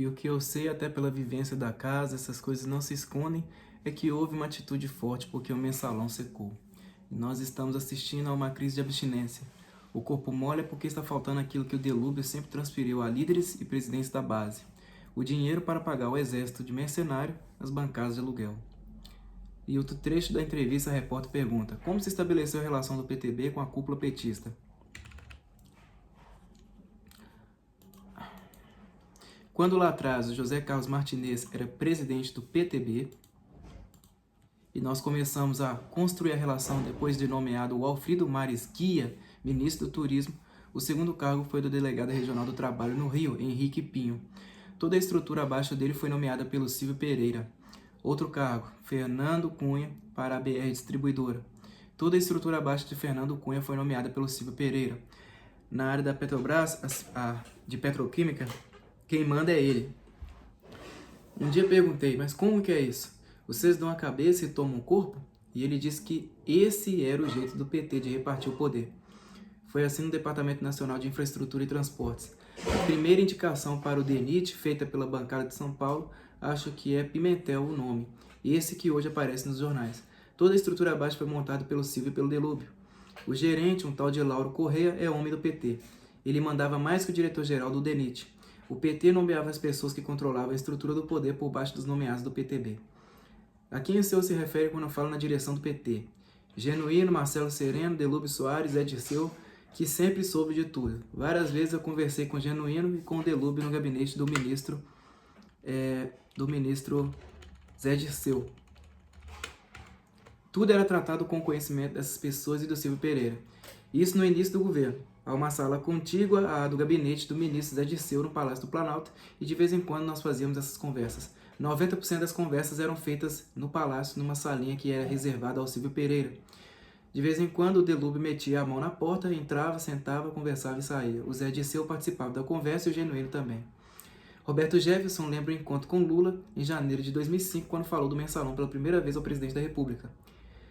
E o que eu sei, até pela vivência da casa, essas coisas não se escondem, é que houve uma atitude forte porque o mensalão secou. E nós estamos assistindo a uma crise de abstinência. O corpo mole é porque está faltando aquilo que o Delúbio sempre transferiu a líderes e presidentes da base: o dinheiro para pagar o exército de mercenário nas bancadas de aluguel. E outro trecho da entrevista, a repórter pergunta: como se estabeleceu a relação do PTB com a cúpula petista? Quando lá atrás o José Carlos Martinez era presidente do PTB e nós começamos a construir a relação depois de nomeado o Alfrido Mares Guia, ministro do Turismo, o segundo cargo foi do delegado regional do Trabalho no Rio, Henrique Pinho. Toda a estrutura abaixo dele foi nomeada pelo Silvio Pereira. Outro cargo, Fernando Cunha, para a BR Distribuidora. Toda a estrutura abaixo de Fernando Cunha foi nomeada pelo Silvio Pereira. Na área da Petrobras, de petroquímica, quem manda é ele. Um dia perguntei, mas como que é isso? Vocês dão a cabeça e tomam o corpo? E ele disse que esse era o jeito do PT de repartir o poder. Foi assim no Departamento Nacional de Infraestrutura e Transportes. A primeira indicação para o DENIT, feita pela bancada de São Paulo, acho que é Pimentel o nome, esse que hoje aparece nos jornais. Toda a estrutura abaixo foi montada pelo Silvio e pelo Delúbio. O gerente, um tal de Lauro Correia, é homem do PT. Ele mandava mais que o diretor-geral do DENIT. O PT nomeava as pessoas que controlavam a estrutura do poder por baixo dos nomeados do PTB. A quem o senhor se refere quando fala na direção do PT? Genuíno, Marcelo Sereno, Delúbio Soares, Zé Dirceu, que sempre soube de tudo. Várias vezes eu conversei com o Genuíno e com o Delúbio no gabinete do ministro Zé Dirceu. Tudo era tratado com o conhecimento dessas pessoas e do Silvio Pereira. Isso no início do governo. Há uma sala contígua à do gabinete do ministro Zé Dirceu no Palácio do Planalto e de vez em quando nós fazíamos essas conversas. 90% das conversas eram feitas no palácio, numa salinha que era reservada ao Silvio Pereira. De vez em quando o Delúbio metia a mão na porta, entrava, sentava, conversava e saía. O Zé Dirceu participava da conversa e o Genuíno também. Roberto Jefferson lembra o encontro com Lula em janeiro de 2005, quando falou do mensalão pela primeira vez ao presidente da República.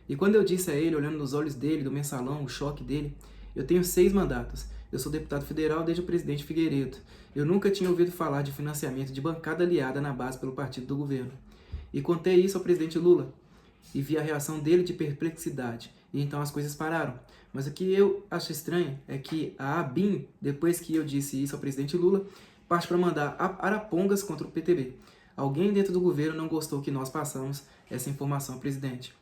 E quando eu disse a ele, olhando nos olhos dele, do mensalão, o choque dele: eu tenho 6 mandatos. Eu sou deputado federal desde o presidente Figueiredo. Eu nunca tinha ouvido falar de financiamento de bancada aliada na base pelo partido do governo. E contei isso ao presidente Lula. E vi a reação dele de perplexidade. E então as coisas pararam. Mas o que eu acho estranho é que a ABIN, depois que eu disse isso ao presidente Lula, parte para mandar arapongas contra o PTB. Alguém dentro do governo não gostou que nós passamos essa informação ao presidente.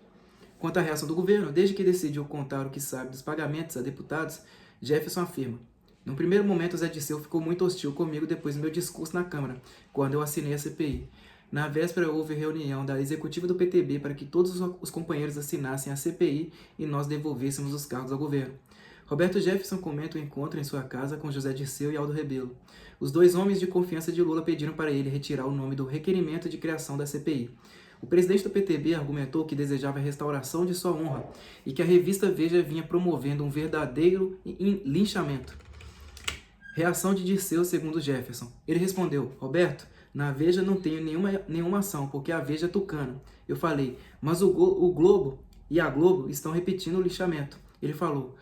Quanto à reação do governo, desde que decidiu contar o que sabe dos pagamentos a deputados, Jefferson afirma: no primeiro momento, o Zé Dirceu ficou muito hostil comigo depois do meu discurso na Câmara, quando eu assinei a CPI. Na véspera, houve reunião da executiva do PTB para que todos os companheiros assinassem a CPI e nós devolvêssemos os cargos ao governo. Roberto Jefferson comenta o encontro em sua casa com José Dirceu e Aldo Rebelo. Os 2 homens de confiança de Lula pediram para ele retirar o nome do requerimento de criação da CPI. O presidente do PTB argumentou que desejava a restauração de sua honra e que a revista Veja vinha promovendo um verdadeiro linchamento. Reação de Dirceu segundo Jefferson. Ele respondeu: Roberto, na Veja não tenho nenhuma ação, porque a Veja é tucana. Eu falei: mas o Globo e a Globo estão repetindo o linchamento. Ele falou: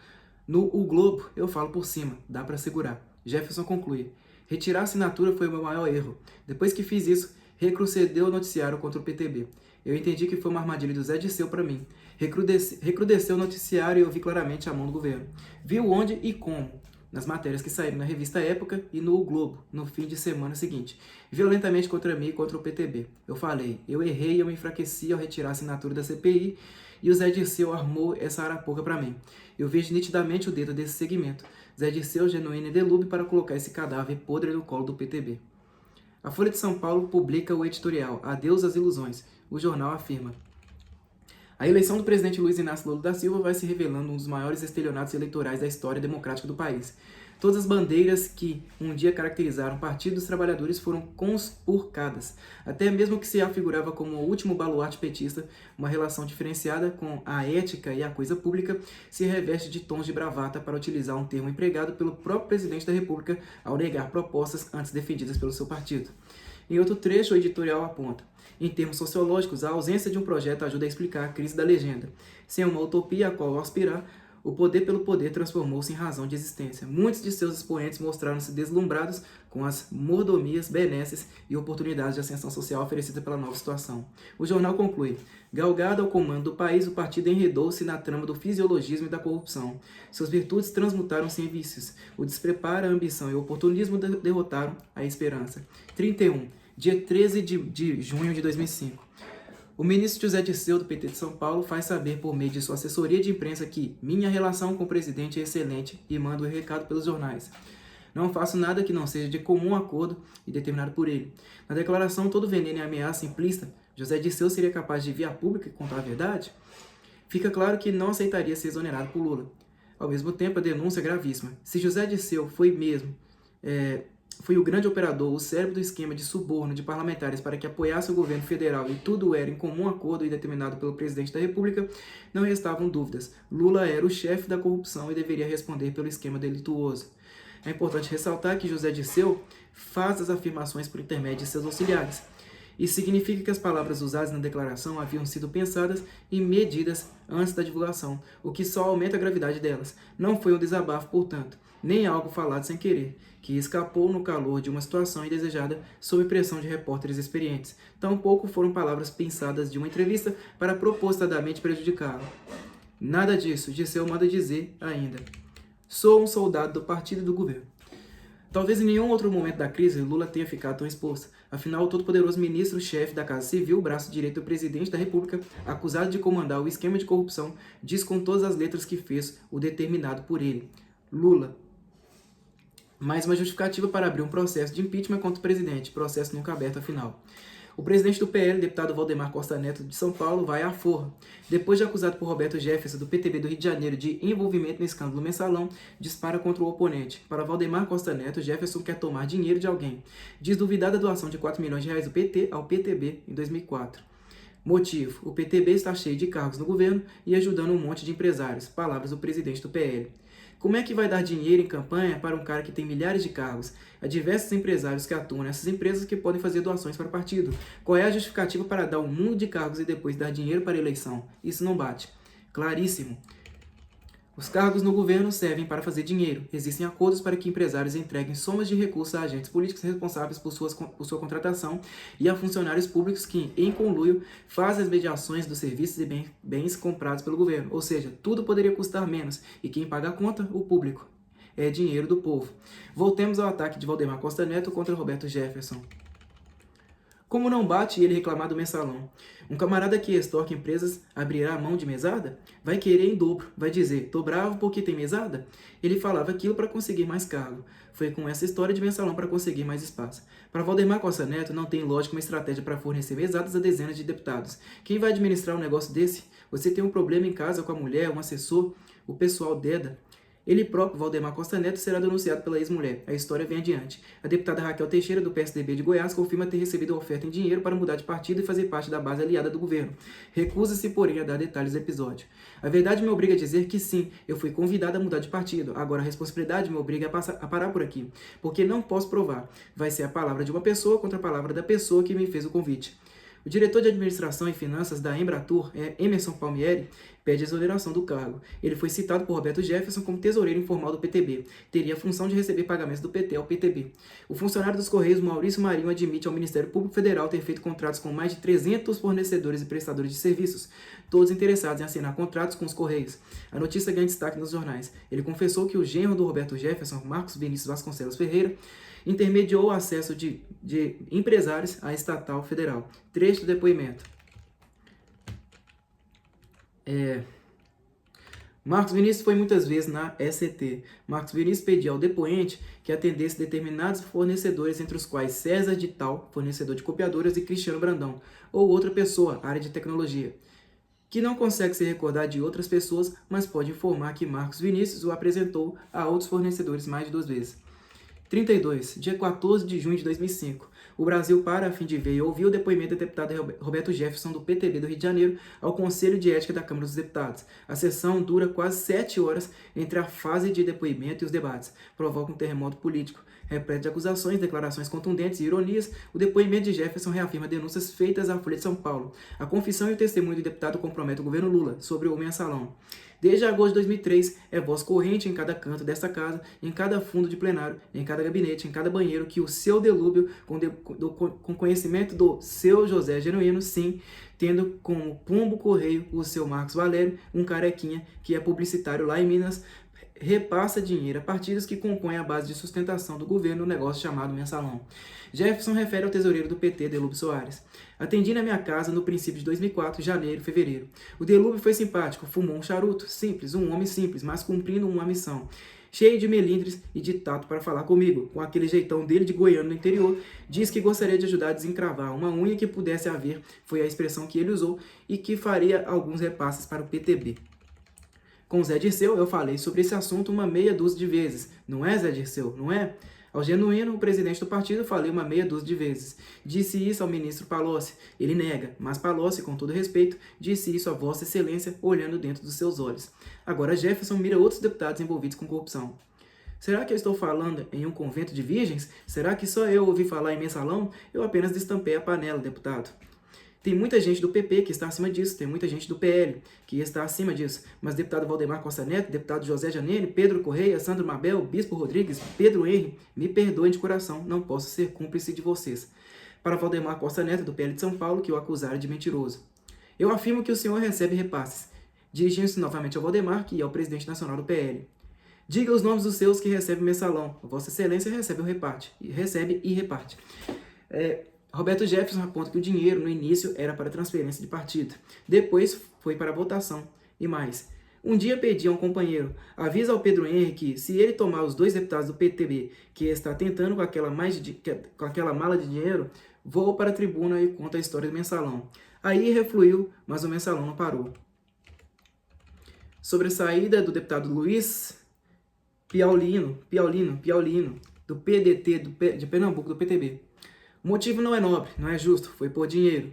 o Globo eu falo por cima, dá para segurar. Jefferson conclui: retirar a assinatura foi o meu maior erro. Depois que fiz isso, recrudesceu o noticiário contra o PTB. Eu entendi que foi uma armadilha do Zé Dirceu para mim. Recrudesceu o noticiário e eu vi claramente a mão do governo. Viu onde e como? Nas matérias que saíram na revista Época e no Globo, no fim de semana seguinte. Violentamente contra mim e contra o PTB. Eu falei: eu errei e eu me enfraqueci ao retirar a assinatura da CPI e o Zé Dirceu armou essa arapuca para mim. Eu vejo nitidamente o dedo desse segmento. Zé Dirceu, Genuíno e Delúbio para colocar esse cadáver podre no colo do PTB. A Folha de São Paulo publica o editorial Adeus às Ilusões. O jornal afirma: a eleição do presidente Luiz Inácio Lula da Silva vai se revelando um dos maiores estelionatos eleitorais da história democrática do país. Todas as bandeiras que um dia caracterizaram o Partido dos Trabalhadores foram conspurcadas. Até mesmo o que se afigurava como o último baluarte petista, uma relação diferenciada com a ética e a coisa pública, se reveste de tons de bravata para utilizar um termo empregado pelo próprio presidente da República ao negar propostas antes defendidas pelo seu partido. Em outro trecho, o editorial aponta: em termos sociológicos, a ausência de um projeto ajuda a explicar a crise da legenda. Sem uma utopia a qual aspirar, O poder pelo poder transformou-se em razão de existência. Muitos de seus expoentes mostraram-se deslumbrados com as mordomias, benesses e oportunidades de ascensão social oferecidas pela nova situação. O jornal conclui: galgado ao comando do país, o partido enredou-se na trama do fisiologismo e da corrupção. Suas virtudes transmutaram-se em vícios. O despreparo, a ambição e o oportunismo derrotaram a esperança. 31. Dia 13 de junho de 2005. O ministro José Dirceu, do PT de São Paulo, faz saber por meio de sua assessoria de imprensa que minha relação com o presidente é excelente e manda o recado pelos jornais. Não faço nada que não seja de comum acordo e determinado por ele. Na declaração, todo veneno e ameaça implícita, José Dirceu seria capaz de vir à público e contar a verdade? Fica claro que não aceitaria ser exonerado por Lula. Ao mesmo tempo, a denúncia é gravíssima. Se José Dirceu foi o grande operador, o cérebro do esquema de suborno de parlamentares para que apoiasse o governo federal e tudo era em comum acordo e determinado pelo presidente da República, não restavam dúvidas. Lula era o chefe da corrupção e deveria responder pelo esquema delituoso. É importante ressaltar que José Dirceu faz as afirmações por intermédio de seus auxiliares. Isso significa que as palavras usadas na declaração haviam sido pensadas e medidas antes da divulgação, o que só aumenta a gravidade delas. Não foi um desabafo, portanto, nem algo falado sem querer, que escapou no calor de uma situação indesejada sob pressão de repórteres experientes. Tampouco foram palavras pensadas de uma entrevista para propositadamente prejudicá-lo. Nada disso, Dirceu manda dizer ainda: sou um soldado do partido e do governo. Talvez em nenhum outro momento da crise Lula tenha ficado tão exposto. Afinal, o todo-poderoso ministro-chefe da Casa Civil, braço direito do presidente da República, acusado de comandar o esquema de corrupção, diz com todas as letras que fez o determinado por ele. Lula. Mais uma justificativa para abrir um processo de impeachment contra o presidente, processo nunca aberto afinal. O presidente do PL, deputado Valdemar Costa Neto, de São Paulo, vai à forra. Depois de acusado por Roberto Jefferson, do PTB do Rio de Janeiro, de envolvimento no escândalo mensalão, dispara contra o oponente. Para Valdemar Costa Neto, Jefferson quer tomar dinheiro de alguém. Diz duvidar da doação de 4 milhões de reais do PT ao PTB em 2004. Motivo: o PTB está cheio de cargos no governo e ajudando um monte de empresários. Palavras do presidente do PL. Como é que vai dar dinheiro em campanha para um cara que tem milhares de cargos? Há diversos empresários que atuam nessas empresas que podem fazer doações para o partido. Qual é a justificativa para dar um mundo de cargos e depois dar dinheiro para a eleição? Isso não bate. Claríssimo. Os cargos no governo servem para fazer dinheiro. Existem acordos para que empresários entreguem somas de recursos a agentes políticos responsáveis por sua contratação e a funcionários públicos que, em conluio, fazem as mediações dos serviços e bens comprados pelo governo. Ou seja, tudo poderia custar menos. E quem paga a conta? O público. É dinheiro do povo. Voltemos ao ataque de Valdemar Costa Neto contra Roberto Jefferson. Como não bate ele reclamar do mensalão? Um camarada que extorque empresas abrirá a mão de mesada? Vai querer em dobro, vai dizer, tô bravo porque tem mesada? Ele falava aquilo para conseguir mais cargo. Foi com essa história de mensalão para conseguir mais espaço. Para Valdemar Costa Neto, não tem lógica uma estratégia para fornecer mesadas a dezenas de deputados. Quem vai administrar um negócio desse? Você tem um problema em casa com a mulher, um assessor, o pessoal deda. Ele próprio, Valdemar Costa Neto, será denunciado pela ex-mulher. A história vem adiante. A deputada Raquel Teixeira, do PSDB de Goiás, confirma ter recebido a oferta em dinheiro para mudar de partido e fazer parte da base aliada do governo. Recusa-se, porém, a dar detalhes do episódio. A verdade me obriga a dizer que sim, eu fui convidada a mudar de partido. Agora a responsabilidade me obriga a parar por aqui, porque não posso provar. Vai ser a palavra de uma pessoa contra a palavra da pessoa que me fez o convite. O diretor de Administração e Finanças da Embratur, Emerson Palmieri, pede a exoneração do cargo. Ele foi citado por Roberto Jefferson como tesoureiro informal do PTB. Teria a função de receber pagamentos do PT ao PTB. O funcionário dos Correios, Maurício Marinho, admite ao Ministério Público Federal ter feito contratos com mais de 300 fornecedores e prestadores de serviços, todos interessados em assinar contratos com os Correios. A notícia ganha destaque nos jornais. Ele confessou que o genro do Roberto Jefferson, Marcos Vinícius Vasconcelos Ferreira, intermediou o acesso de empresários à estatal federal. Trecho do depoimento. Marcos Vinícius foi muitas vezes na SCT. Marcos Vinícius pediu ao depoente que atendesse determinados fornecedores, entre os quais César de Tal, fornecedor de copiadoras, e Cristiano Brandão, ou outra pessoa, área de tecnologia, que não consegue se recordar de outras pessoas, mas pode informar que Marcos Vinícius o apresentou a outros fornecedores mais de 2 vezes. 32. Dia 14 de junho de 2005. O Brasil para a fim de ver e ouvir o depoimento do deputado Roberto Jefferson, do PTB do Rio de Janeiro, ao Conselho de Ética da Câmara dos Deputados. A sessão dura quase 7 horas entre a fase de depoimento e os debates. Provoca um terremoto político. Repleto de acusações, declarações contundentes e ironias, o depoimento de Jefferson reafirma denúncias feitas à Folha de São Paulo. A confissão e o testemunho do deputado comprometem o governo Lula sobre o mensalão. Desde agosto de 2003, é voz corrente em cada canto desta casa, em cada fundo de plenário, em cada gabinete, em cada banheiro, que o seu Delúbio, com conhecimento do seu José Genuíno, sim, tendo como pombo correio o seu Marcos Valério, um carequinha que é publicitário lá em Minas, repassa dinheiro a partidos que compõem a base de sustentação do governo no negócio chamado mensalão. Jefferson refere ao tesoureiro do PT, Delúbio Soares. Atendi na minha casa no princípio de 2004, janeiro, fevereiro. O Delúbio foi simpático, fumou um charuto, simples, um homem simples, mas cumprindo uma missão. Cheio de melindres e de tato para falar comigo, com aquele jeitão dele de goiano no interior, diz que gostaria de ajudar a desencravar uma unha que pudesse haver, foi a expressão que ele usou, e que faria alguns repasses para o PTB. Com Zé Dirceu, eu falei sobre esse assunto uma meia dúzia de vezes. Não é, Zé Dirceu? Não é? Ao Genuíno, o presidente do partido, falei uma meia dúzia de vezes. Disse isso ao ministro Palocci. Ele nega, mas Palocci, com todo respeito, disse isso a Vossa Excelência, olhando dentro dos seus olhos. Agora Jefferson mira outros deputados envolvidos com corrupção. Será que eu estou falando em um convento de virgens? Será que só eu ouvi falar em mensalão? Eu apenas destampei a panela, deputado. Tem muita gente do PP que está acima disso, tem muita gente do PL que está acima disso, mas deputado Valdemar Costa Neto, deputado José Janene, Pedro Correia, Sandro Mabel, Bispo Rodrigues, Pedro Henry, me perdoem de coração, não posso ser cúmplice de vocês. Para Valdemar Costa Neto, do PL de São Paulo, que o acusaram de mentiroso. Eu afirmo que o senhor recebe repasses. Dirigindo-se novamente ao Valdemar, que é o presidente nacional do PL. Diga os nomes dos seus que recebem mensalão. Vossa Excelência recebe e reparte. Roberto Jefferson aponta que o dinheiro, no início, era para transferência de partido. Depois, foi para votação. E mais. Um dia pedi a um companheiro, avisa ao Pedro Henrique que, se ele tomar os 2 deputados do PTB, que está tentando com aquela mala de dinheiro, vou para a tribuna e conta a história do mensalão. Aí refluiu, mas o mensalão não parou. Sobre a saída do deputado Luiz Piaulino, do PDT de Pernambuco, do PTB. O motivo não é nobre, não é justo, foi por dinheiro.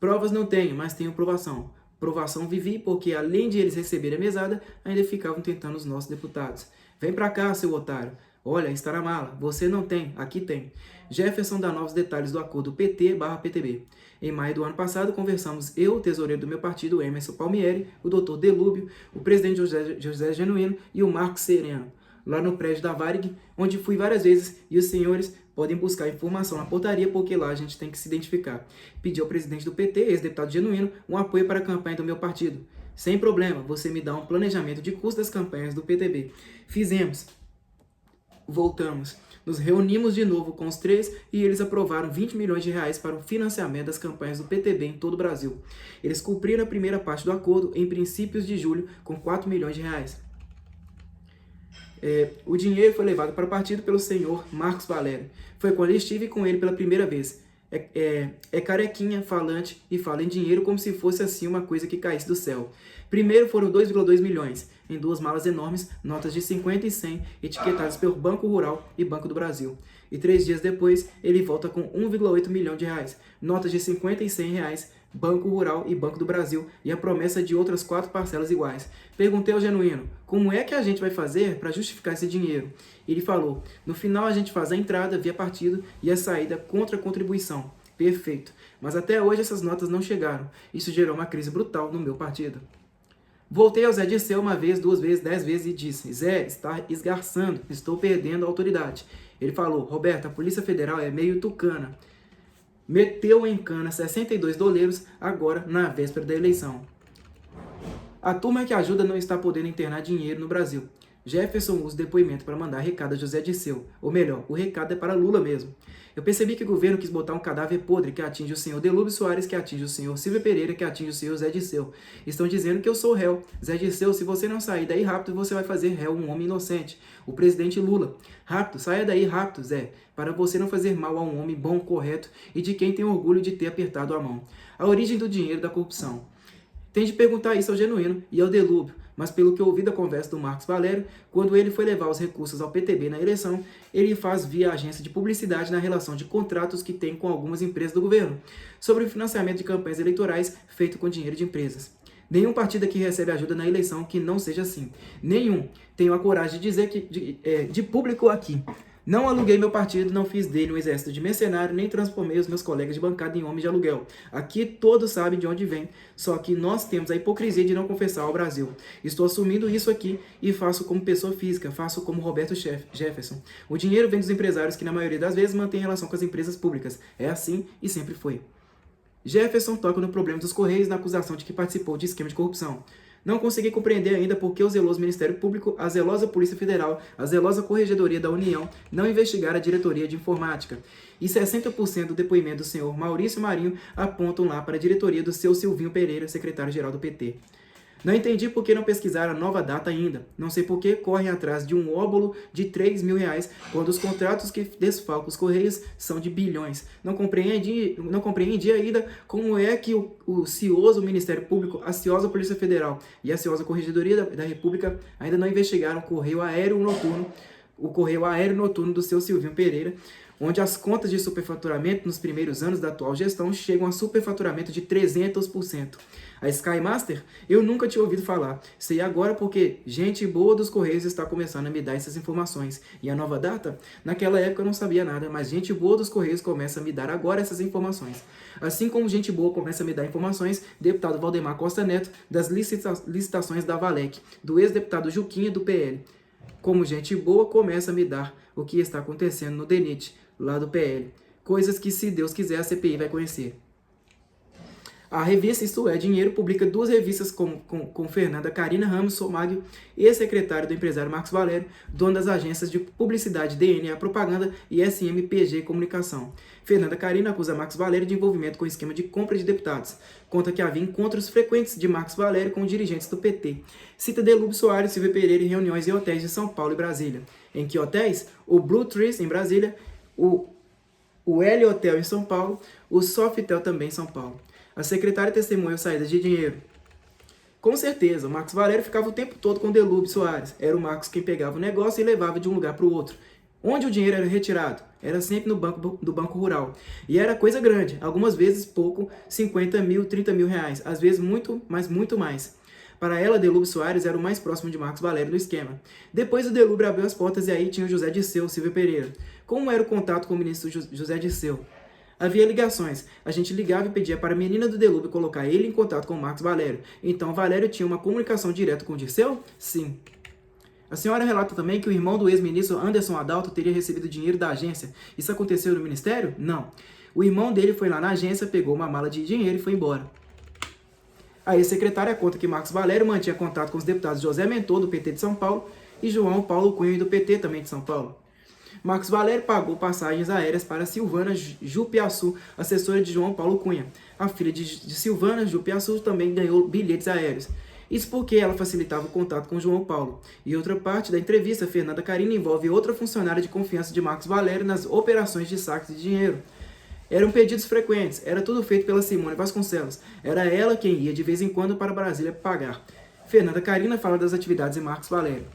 Provas não tenho, mas tenho provação. Provação vivi porque, além de eles receberem a mesada, ainda ficavam tentando os nossos deputados. Vem pra cá, seu otário. Olha, está na mala. Você não tem, aqui tem. Jefferson dá novos detalhes do acordo PT/PTB. Em maio do ano passado, conversamos eu, o tesoureiro do meu partido, Emerson Palmieri, o doutor Delúbio, o presidente José Genuíno e o Marcos Sereno, lá no prédio da Varig, onde fui várias vezes, e os senhores podem buscar informação na portaria, porque lá a gente tem que se identificar. Pedi ao presidente do PT, ex-deputado Genuíno, um apoio para a campanha do meu partido. Sem problema, você me dá um planejamento de custo das campanhas do PTB. Fizemos. Voltamos. Nos reunimos de novo com os 3 e eles aprovaram 20 milhões de reais para o financiamento das campanhas do PTB em todo o Brasil. Eles cumpriram a primeira parte do acordo em princípios de julho com 4 milhões de reais. O dinheiro foi levado para o partido pelo senhor Marcos Valério. Foi quando eu estive com ele pela primeira vez. Carequinha, falante e fala em dinheiro como se fosse assim uma coisa que caísse do céu. Primeiro foram 2,2 milhões, em 2 malas enormes, notas de 50 e 100, etiquetadas pelo Banco Rural e Banco do Brasil. E 3 dias depois, ele volta com 1,8 milhão de reais, notas de 50 e 100 reais, Banco Rural e Banco do Brasil, e a promessa de outras 4 parcelas iguais. Perguntei ao Genuíno, como é que a gente vai fazer para justificar esse dinheiro? Ele falou, no final a gente faz a entrada via partido e a saída contra a contribuição. Perfeito. Mas até hoje essas notas não chegaram. Isso gerou uma crise brutal no meu partido. Voltei ao Zé Dirceu 1 vez, 2 vezes, 10 vezes e disse, Zé, está esgarçando, estou perdendo a autoridade. Ele falou, Roberto, a Polícia Federal é meio tucana. Meteu em cana 62 doleiros agora na véspera da eleição. A turma que ajuda não está podendo internar dinheiro no Brasil. Jefferson usa o depoimento para mandar recado a José Dirceu. Ou melhor, o recado é para Lula mesmo. Eu percebi que o governo quis botar um cadáver podre que atinge o senhor Delúbio Soares, que atinge o senhor Silvio Pereira, que atinge o senhor Zé Dirceu. Estão dizendo que eu sou réu. Zé Dirceu, se você não sair daí rápido, você vai fazer réu um homem inocente. O presidente Lula. Rápido, saia daí rápido, Zé, para você não fazer mal a um homem bom, correto e de quem tem orgulho de ter apertado a mão. A origem do dinheiro da corrupção. Tem de perguntar isso ao Genuíno e ao Delúbio, mas pelo que eu ouvi da conversa do Marcos Valério, quando ele foi levar os recursos ao PTB na eleição, ele faz via agência de publicidade na relação de contratos que tem com algumas empresas do governo, sobre o financiamento de campanhas eleitorais feito com dinheiro de empresas. Nenhum partido aqui recebe ajuda na eleição que não seja assim. Nenhum. Tenho a coragem de dizer que de público aqui. Não aluguei meu partido, não fiz dele um exército de mercenário, nem transformei os meus colegas de bancada em homens de aluguel. Aqui todos sabem de onde vem, só que nós temos a hipocrisia de não confessar ao Brasil. Estou assumindo isso aqui e faço como pessoa física, faço como Roberto Jefferson. O dinheiro vem dos empresários que na maioria das vezes mantêm relação com as empresas públicas. É assim e sempre foi. Jefferson toca no problema dos Correios na acusação de que participou de esquema de corrupção. Não consegui compreender ainda por que o zeloso Ministério Público, a zelosa Polícia Federal, a zelosa Corregedoria da União não investigaram a Diretoria de Informática. E 60% do depoimento do senhor Maurício Marinho apontam lá para a diretoria do seu Silvinho Pereira, secretário-geral do PT. Não entendi por que não pesquisaram a nova data ainda. Não sei por que correm atrás de um óbolo de R$3.000, quando os contratos que desfalcam os Correios são de bilhões. Não compreendi ainda como é que o cioso Ministério Público, a ciosa Polícia Federal e a ciosa Corregedoria da República ainda não investigaram o Correio Aéreo Noturno do seu Silvinho Pereira, onde as contas de superfaturamento nos primeiros anos da atual gestão chegam a superfaturamento de 300%. A Skymaster, eu nunca tinha ouvido falar. Sei agora porque gente boa dos Correios está começando a me dar essas informações. E a nova data? Naquela época eu não sabia nada, mas gente boa dos Correios começa a me dar agora essas informações. Assim como gente boa começa a me dar informações, deputado Valdemar Costa Neto, das licitações da Valec, do ex-deputado Juquinha, do PL. Como gente boa começa a me dar o que está acontecendo no DENIT, lá do PL. Coisas que, se Deus quiser, a CPI vai conhecer. A revista Isto É Dinheiro publica 2 revistas com Fernanda Carina Ramos Somagio, ex-secretário do empresário Marcos Valério, dono das agências de publicidade DNA Propaganda e SMPG Comunicação. Fernanda Carina acusa Marcos Valério de envolvimento com esquema de compra de deputados. Conta que havia encontros frequentes de Marcos Valério com dirigentes do PT. Cita Delúbio Soares e Silvio Pereira em reuniões em hotéis de São Paulo e Brasília. Em que hotéis? O Blue Trees, em Brasília, o L Hotel em São Paulo, o Sofitel também em São Paulo. A secretária testemunhou saída de dinheiro. Com certeza, o Marcos Valério ficava o tempo todo com Delúbio Soares. Era o Marcos quem pegava o negócio e levava de um lugar para o outro. Onde o dinheiro era retirado? Era sempre no banco do Banco Rural. E era coisa grande, algumas vezes pouco, 50 mil, 30 mil reais. Às vezes muito, mas muito mais. Para ela, Delúbio Soares era o mais próximo de Marcos Valério no esquema. Depois o Delúbio abriu as portas e aí tinha o José Dirceu, Silvio Pereira. Como era o contato com o ministro José Dirceu? Havia ligações. A gente ligava e pedia para a menina do Delúbio colocar ele em contato com o Marcos Valério. Então, Valério tinha uma comunicação direta com o Dirceu? Sim. A senhora relata também que o irmão do ex-ministro Anderson Adalto teria recebido dinheiro da agência. Isso aconteceu no ministério? Não. O irmão dele foi lá na agência, pegou uma mala de dinheiro e foi embora. A ex-secretária conta que Marcos Valério mantinha contato com os deputados José Mentor, do PT de São Paulo, e João Paulo Cunha, do PT, também de São Paulo. Marcos Valério pagou passagens aéreas para Silvana Jupiaçu, assessora de João Paulo Cunha. A filha de Silvana Jupiaçu também ganhou bilhetes aéreos. Isso porque ela facilitava o contato com João Paulo. E outra parte da entrevista, Fernanda Carina envolve outra funcionária de confiança de Marcos Valério nas operações de saques de dinheiro. Eram pedidos frequentes, era tudo feito pela Simone Vasconcelos. Era ela quem ia de vez em quando para Brasília pagar. Fernanda Carina fala das atividades de Marcos Valério.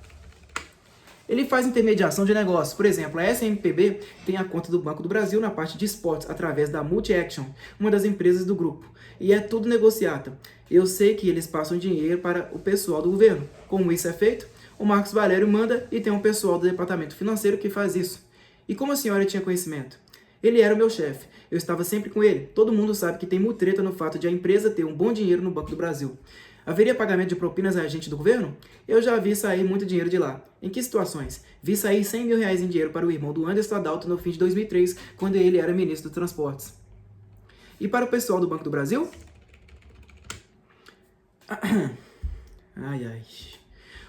Ele faz intermediação de negócios. Por exemplo, a SMPB tem a conta do Banco do Brasil na parte de esportes, através da Multi-Action, uma das empresas do grupo. E é tudo negociado. Eu sei que eles passam dinheiro para o pessoal do governo. Como isso é feito? O Marcos Valério manda e tem um pessoal do departamento financeiro que faz isso. E como a senhora tinha conhecimento? Ele era o meu chefe. Eu estava sempre com ele. Todo mundo sabe que tem mutreta no fato de a empresa ter um bom dinheiro no Banco do Brasil. Haveria pagamento de propinas a agente do governo? Eu já vi sair muito dinheiro de lá. Em que situações? Vi sair 100 mil reais em dinheiro para o irmão do Anderson Adalto no fim de 2003, quando ele era ministro dos Transportes. E para o pessoal do Banco do Brasil?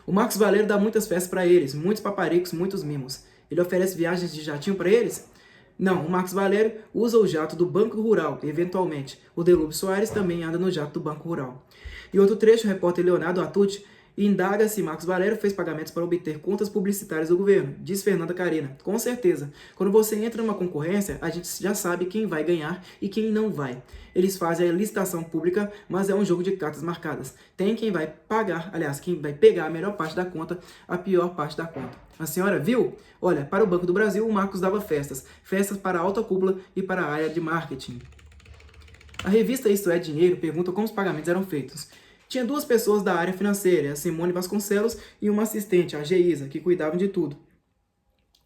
O Marcos Valério dá muitas festas para eles, muitos paparicos, muitos mimos. Ele oferece viagens de jatinho para eles? Não, o Marcos Valério usa o jato do Banco Rural, eventualmente. O Delúbio Soares também anda no jato do Banco Rural. Em outro trecho, o repórter Leonardo Atucci indaga se Marcos Valério fez pagamentos para obter contas publicitárias do governo. Diz Fernanda Carina. Com certeza. Quando você entra numa concorrência, a gente já sabe quem vai ganhar e quem não vai. Eles fazem a licitação pública, mas é um jogo de cartas marcadas. Tem quem vai pagar, aliás, quem vai pegar a melhor parte da conta, a pior parte da conta. A senhora viu? Olha, para o Banco do Brasil, o Marcos dava festas. Festas para a alta cúpula e para a área de marketing. A revista Isto É Dinheiro pergunta como os pagamentos eram feitos. Tinha 2 pessoas da área financeira, a Simone Vasconcelos e uma assistente, a Geisa, que cuidavam de tudo.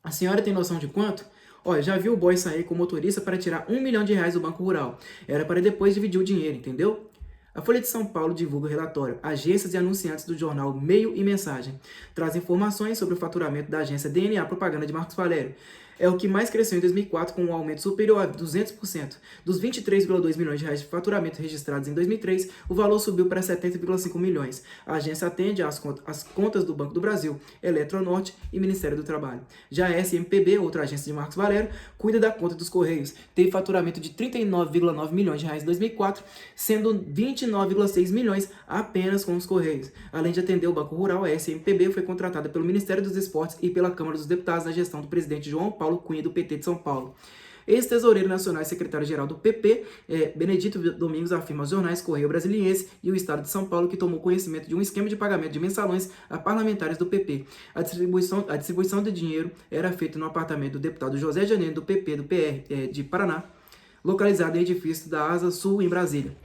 A senhora tem noção de quanto? Olha, já viu o boy sair com o motorista para tirar R$ 1 milhão do Banco Rural. Era para depois dividir o dinheiro, entendeu? A Folha de São Paulo divulga o relatório Agências e Anunciantes do jornal Meio e Mensagem. Traz informações sobre o faturamento da agência DNA Propaganda de Marcos Valério. É o que mais cresceu em 2004, com um aumento superior a 200%. Dos 23,2 milhões de reais de faturamento registrados em 2003, o valor subiu para 70,5 milhões. A agência atende às contas do Banco do Brasil, Eletronorte e Ministério do Trabalho. Já a SMPB, outra agência de Marcos Valério, cuida da conta dos Correios. Teve faturamento de 39,9 milhões de reais em 2004, sendo 29,6 milhões apenas com os Correios. Além de atender o Banco Rural, a SMPB foi contratada pelo Ministério dos Esportes e pela Câmara dos Deputados na gestão do presidente João Paulo Cunha, do PT de São Paulo. Ex-tesoureiro nacional e secretário-geral do PP, Benedito Domingos, afirma aos jornais Correio Brasiliense e o Estado de São Paulo que tomou conhecimento de um esquema de pagamento de mensalões a parlamentares do PP. A distribuição de dinheiro era feita no apartamento do deputado José Janeiro, do PP do PR de Paraná, localizado em edifício da Asa Sul, em Brasília.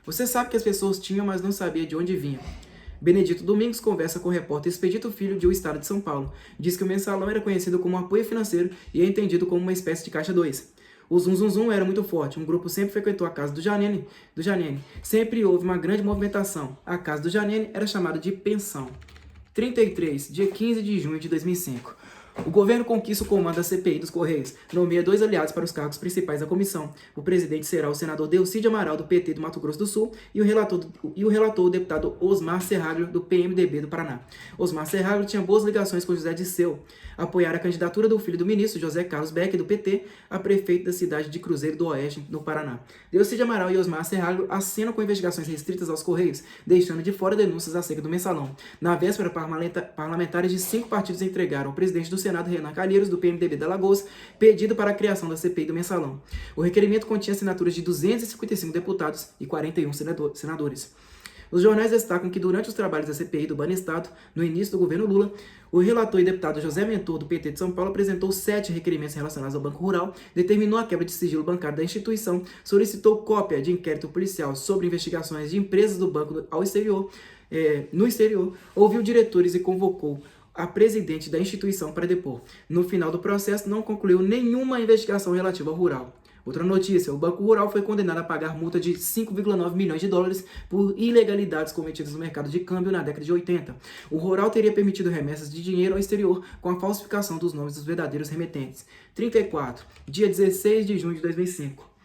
Você sabe que as pessoas tinham, mas não sabia de onde vinham. Benedito Domingos conversa com o repórter Expedito Filho, de O Estado de São Paulo. Diz que o mensalão era conhecido como apoio financeiro e é entendido como uma espécie de caixa 2. O Zum Zum Zum era muito forte. Um grupo sempre frequentou a casa do Janene. Sempre houve uma grande movimentação. A casa do Janene era chamada de pensão. 33, dia 15 de junho de 2005. O governo conquista o comando da CPI dos Correios, nomeia 2 aliados para os cargos principais da comissão. O presidente será o senador Delcídio Amaral, do PT do Mato Grosso do Sul, e o relator o deputado Osmar Serraglio, do PMDB do Paraná. Osmar Serraglio tinha boas ligações com José Dirceu. Apoiar a candidatura do filho do ministro, José Carlos Beck, do PT, a prefeito da cidade de Cruzeiro do Oeste, no Paraná. Delcídio Amaral e Osmar Serraglio acenam com investigações restritas aos Correios, deixando de fora denúncias acerca do mensalão. Na véspera, parlamentares de 5 partidos entregaram ao presidente do Senado, Renan Calheiros, do PMDB da Alagoas, pedido para a criação da CPI do mensalão. O requerimento continha assinaturas de 255 deputados e 41 senadores. Os jornais destacam que durante os trabalhos da CPI do Banestado, no início do governo Lula, o relator e deputado José Mentor, do PT de São Paulo, apresentou 7 requerimentos relacionados ao Banco Rural, determinou a quebra de sigilo bancário da instituição, solicitou cópia de inquérito policial sobre investigações de empresas do banco no exterior, ouviu diretores e convocou a presidente da instituição para depor. No final do processo, não concluiu nenhuma investigação relativa ao rural. Outra notícia, o Banco Rural foi condenado a pagar multa de 5,9 milhões de dólares por ilegalidades cometidas no mercado de câmbio na década de 80. O Rural teria permitido remessas de dinheiro ao exterior com a falsificação dos nomes dos verdadeiros remetentes. 34, dia 16 de junho de 2005.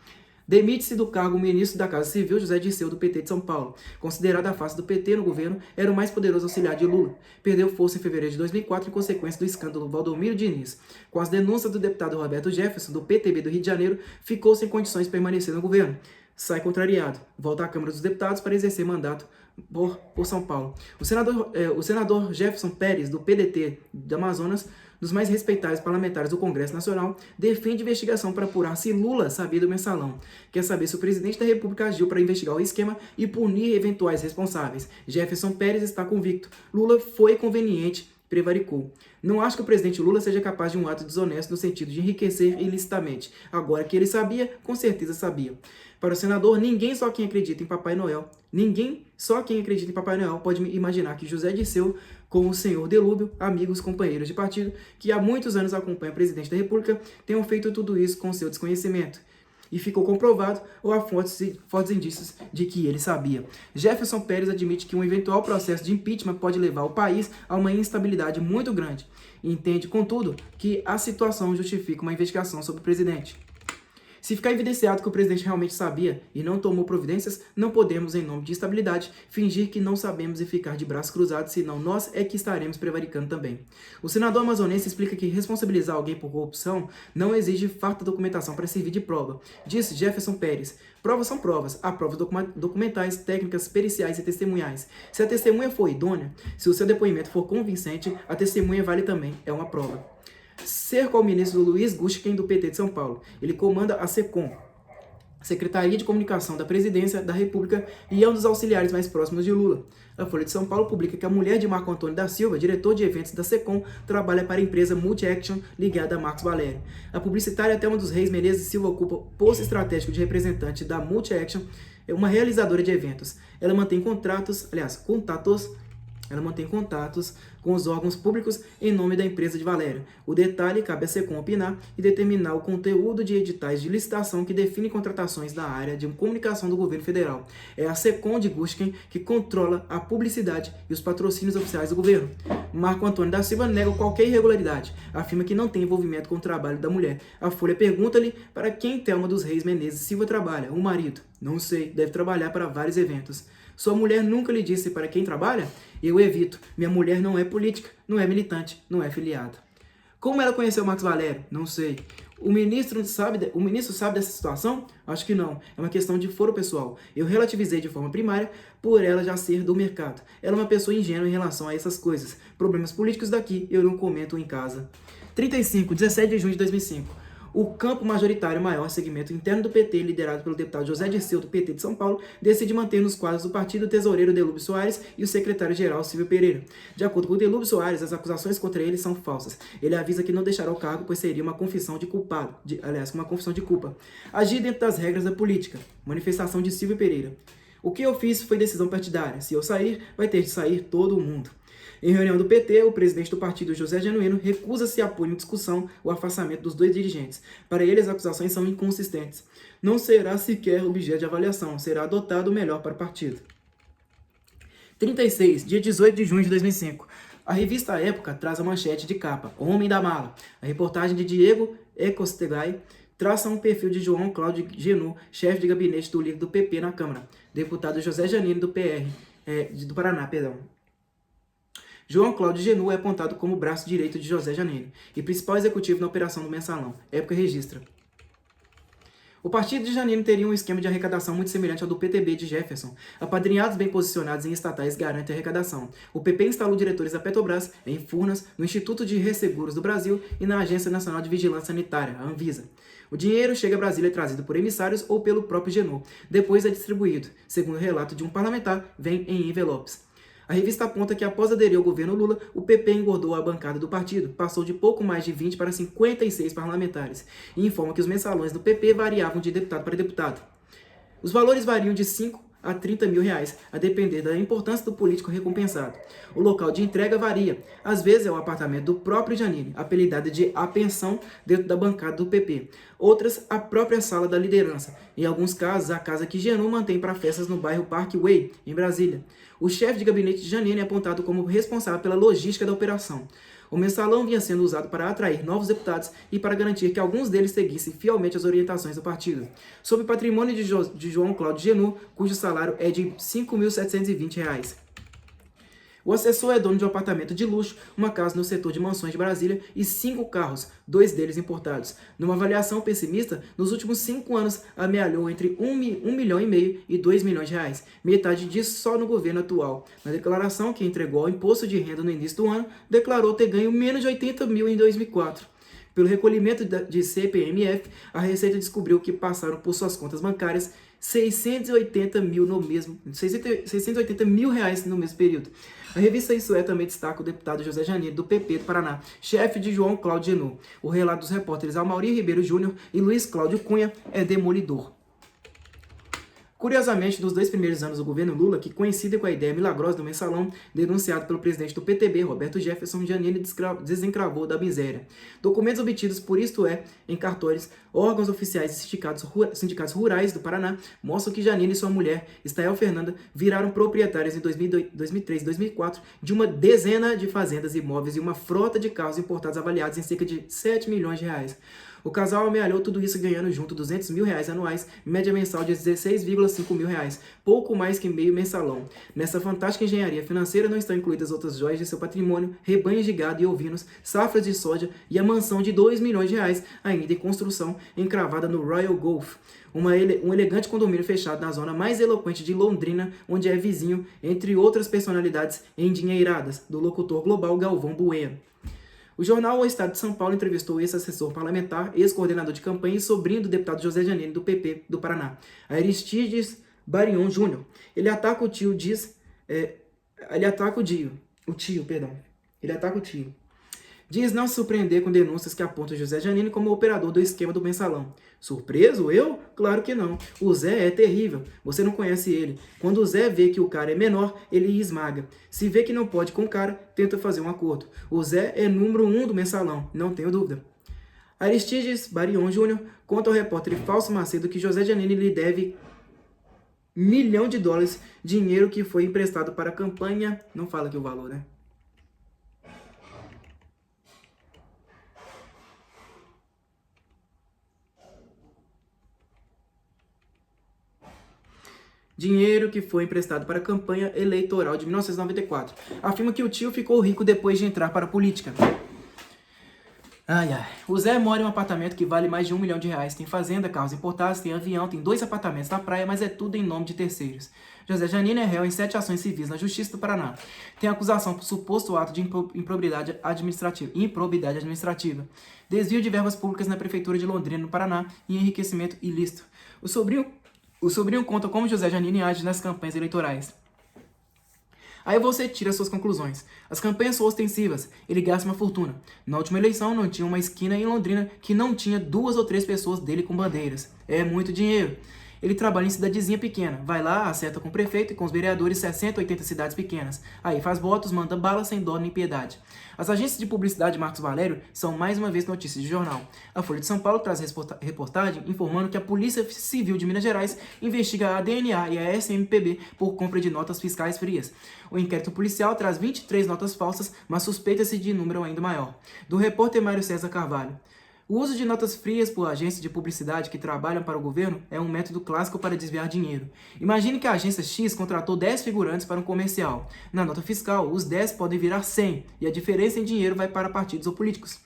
Demite-se do cargo o ministro da Casa Civil, José Dirceu, do PT de São Paulo. Considerado a face do PT no governo, era o mais poderoso auxiliar de Lula. Perdeu força em fevereiro de 2004 em consequência do escândalo Valdomiro Diniz. Com as denúncias do deputado Roberto Jefferson, do PTB do Rio de Janeiro, ficou sem condições de permanecer no governo. Sai contrariado. Volta à Câmara dos Deputados para exercer mandato por São Paulo. O senador Jefferson Pérez, do PDT do Amazonas, dos mais respeitáveis parlamentares do Congresso Nacional, defende investigação para apurar se Lula sabia do mensalão. Quer saber se o presidente da República agiu para investigar o esquema e punir eventuais responsáveis. Jefferson Pérez está convicto. Lula foi conveniente, prevaricou. Não acho que o presidente Lula seja capaz de um ato desonesto no sentido de enriquecer ilicitamente. Agora que ele sabia, com certeza sabia. Para o senador, ninguém só quem acredita em Papai Noel pode imaginar que José Dirceu, com o senhor Delúbio, amigos, companheiros de partido, que há muitos anos acompanham o presidente da República, tenham feito tudo isso com seu desconhecimento. E ficou comprovado ou há fortes indícios de que ele sabia. Jefferson Pérez admite que um eventual processo de impeachment pode levar o país a uma instabilidade muito grande. Entende, contudo, que a situação justifica uma investigação sobre o presidente. Se ficar evidenciado que o presidente realmente sabia e não tomou providências, não podemos, em nome de estabilidade, fingir que não sabemos e ficar de braços cruzados, senão nós é que estaremos prevaricando também. O senador amazonense explica que responsabilizar alguém por corrupção não exige farta documentação para servir de prova. Disse Jefferson Pérez: provas são provas, há provas documentais, técnicas, periciais e testemunhais. Se a testemunha for idônea, se o seu depoimento for convincente, a testemunha vale também, é uma prova. Cerca ao ministro Luiz Gustin, do PT de São Paulo. Ele comanda a SECOM, Secretaria de Comunicação da Presidência da República, e é um dos auxiliares mais próximos de Lula. A Folha de São Paulo publica que a mulher de Marco Antônio da Silva, diretor de eventos da SECOM, trabalha para a empresa Multi-Action ligada a Marcos Valério. A publicitária Thelma dos Reis Menezes Silva ocupa posto estratégico de representante da Multi-Action, uma realizadora de eventos. Ela mantém contatos ela mantém contatos com os órgãos públicos em nome da empresa de Valéria. O detalhe cabe a SECOM opinar e determinar o conteúdo de editais de licitação que definem contratações da área de comunicação do governo federal. É a SECOM de Guskin que controla a publicidade e os patrocínios oficiais do governo. Marco Antônio da Silva nega qualquer irregularidade, afirma que não tem envolvimento com o trabalho da mulher. A Folha pergunta-lhe para quem Thelma dos Reis Menezes Silva trabalha. O marido. Não sei, deve trabalhar para vários eventos. Sua mulher nunca lhe disse para quem trabalha? Eu evito. Minha mulher não é política, não é militante, não é filiada. Como ela conheceu Marcos Valério? Não sei. O ministro sabe dessa situação? Acho que não. É uma questão de foro pessoal. Eu relativizei de forma primária por ela já ser do mercado. Ela é uma pessoa ingênua em relação a essas coisas. Problemas políticos daqui eu não comento em casa. 35, 17 de junho de 2005. O campo majoritário maior segmento interno do PT, liderado pelo deputado José Dirceu, do PT de São Paulo, decide manter nos quadros do partido o tesoureiro Delúbio Soares e o secretário-geral Silvio Pereira. De acordo com Delúbio Soares, as acusações contra ele são falsas. Ele avisa que não deixará o cargo, pois seria uma confissão de culpado, uma confissão de culpa. Agir dentro das regras da política. Manifestação de Silvio Pereira. O que eu fiz foi decisão partidária. Se eu sair, vai ter de sair todo mundo. Em reunião do PT, o presidente do partido, José Genuíno, recusa-se a pôr em discussão o afastamento dos dois dirigentes. Para ele, as acusações são inconsistentes. Não será sequer objeto de avaliação, será adotado o melhor para o partido. 36, dia 18 de junho de 2005. A revista Época traz a manchete de capa, Homem da Mala. A reportagem de Diego Ecostegai traça um perfil de João Cláudio Genot, chefe de gabinete do líder do PP na Câmara, deputado José Janine do Paraná. João Cláudio Genot é apontado como braço direito de José Janine e principal executivo na operação do Mensalão. Época registra. O partido de Janine teria um esquema de arrecadação muito semelhante ao do PTB de Jefferson. Apadrinhados bem posicionados em estatais garantem a arrecadação. O PP instalou diretores da Petrobras, em Furnas, no Instituto de Resseguros do Brasil e na Agência Nacional de Vigilância Sanitária, a Anvisa. O dinheiro chega a Brasília trazido por emissários ou pelo próprio Genot. Depois é distribuído. Segundo o relato de um parlamentar, vem em envelopes. A revista aponta que após aderir ao governo Lula, o PP engordou a bancada do partido, passou de pouco mais de 20 para 56 parlamentares, e informa que os mensalões do PP variavam de deputado para deputado. Os valores variam de 5 a 30 mil reais, a depender da importância do político recompensado. O local de entrega varia, às vezes é o apartamento do próprio Janine, apelidada de A Pensão dentro da bancada do PP. Outras, a própria sala da liderança. Em alguns casos, a casa que Genot mantém para festas no bairro Parkway, em Brasília. O chefe de gabinete de Janine é apontado como responsável pela logística da operação. O mensalão vinha sendo usado para atrair novos deputados e para garantir que alguns deles seguissem fielmente as orientações do partido. Sob o patrimônio de João Cláudio Genot, cujo salário é de R$ 5.720. O assessor é dono de um apartamento de luxo, uma casa no setor de mansões de Brasília e 5 carros, 2 deles importados. Numa avaliação pessimista, nos últimos 5 anos amealhou entre 1,5 milhão e 2 milhões de reais, metade disso só no governo atual. Na declaração que entregou ao imposto de renda no início do ano, declarou ter ganho menos de 80 mil em 2004. Pelo recolhimento de CPMF, a Receita descobriu que passaram por suas contas bancárias 680 mil reais no mesmo período. A revista Isso É também destaca o deputado José Janine, do PP do Paraná, chefe de João Cláudio Genot. O relato dos repórteres Amaury Ribeiro Júnior e Luiz Cláudio Cunha é demolidor. Curiosamente, nos 2 primeiros anos do governo Lula, que coincidem com a ideia milagrosa do mensalão, denunciado pelo presidente do PTB, Roberto Jefferson, Janine desencravou da miséria. Documentos obtidos por Isto É, em cartórios, órgãos oficiais e sindicatos rurais do Paraná mostram que Janine e sua mulher, Estael Fernanda, viraram proprietárias em 2003 e 2004 de uma dezena de fazendas, imóveis e uma frota de carros importados avaliados em cerca de 7 milhões de reais. O casal amealhou tudo isso ganhando junto 200 mil reais anuais, média mensal de 16,5 mil reais, pouco mais que meio mensalão. Nessa fantástica engenharia financeira não estão incluídas outras joias de seu patrimônio, rebanhos de gado e ovinos, safras de soja e a mansão de 2 milhões de reais, ainda em construção, encravada no Royal Gulf. Um elegante condomínio fechado na zona mais eloquente de Londrina, onde é vizinho, entre outras personalidades endinheiradas, do locutor global Galvão Bueno. O jornal O Estado de São Paulo entrevistou esse assessor parlamentar, ex-coordenador de campanha e sobrinho do deputado José Janine, do PP do Paraná, Aristides Barion Júnior. Ele ataca o tio. Diz não se surpreender com denúncias que apontam José Janine como o operador do esquema do mensalão. Surpreso? Eu? Claro que não. O Zé é terrível. Você não conhece ele. Quando o Zé vê que o cara é menor, ele esmaga. Se vê que não pode com o cara, tenta fazer um acordo. O Zé é número 1 do mensalão, não tenho dúvida. Aristides Barion Júnior conta ao repórter Fausto Macedo que José Janine lhe deve $1 milhão, dinheiro que foi emprestado para a campanha. Não fala aqui o valor, né? Dinheiro que foi emprestado para a campanha eleitoral de 1994. Afirma que o tio ficou rico depois de entrar para a política. O Zé mora em um apartamento que vale mais de R$1 milhão. Tem fazenda, carros importados, tem avião, tem 2 apartamentos na praia, mas é tudo em nome de terceiros. José Janine é réu em 7 ações civis na Justiça do Paraná. Tem acusação por suposto ato de improbidade administrativa, desvio de verbas públicas na Prefeitura de Londrina, no Paraná, e enriquecimento ilícito. O sobrinho conta como José Janine age nas campanhas eleitorais. Aí você tira suas conclusões. As campanhas são ostensivas, ele gasta uma fortuna. Na última eleição não tinha uma esquina em Londrina que não tinha 2 ou 3 pessoas dele com bandeiras. É muito dinheiro. Ele trabalha em cidadezinha pequena, vai lá, acerta com o prefeito e com os vereadores 60, 80 cidades pequenas. Aí faz votos, manda bala sem dó nem piedade. As agências de publicidade de Marcos Valério são mais uma vez notícias de jornal. A Folha de São Paulo traz reportagem informando que a Polícia Civil de Minas Gerais investiga a DNA e a SMPB por compra de notas fiscais frias. O inquérito policial traz 23 notas falsas, mas suspeita-se de número ainda maior. Do repórter Mário César Carvalho. O uso de notas frias por agências de publicidade que trabalham para o governo é um método clássico para desviar dinheiro. Imagine que a agência X contratou 10 figurantes para um comercial. Na nota fiscal, os 10 podem virar 100 e a diferença em dinheiro vai para partidos ou políticos.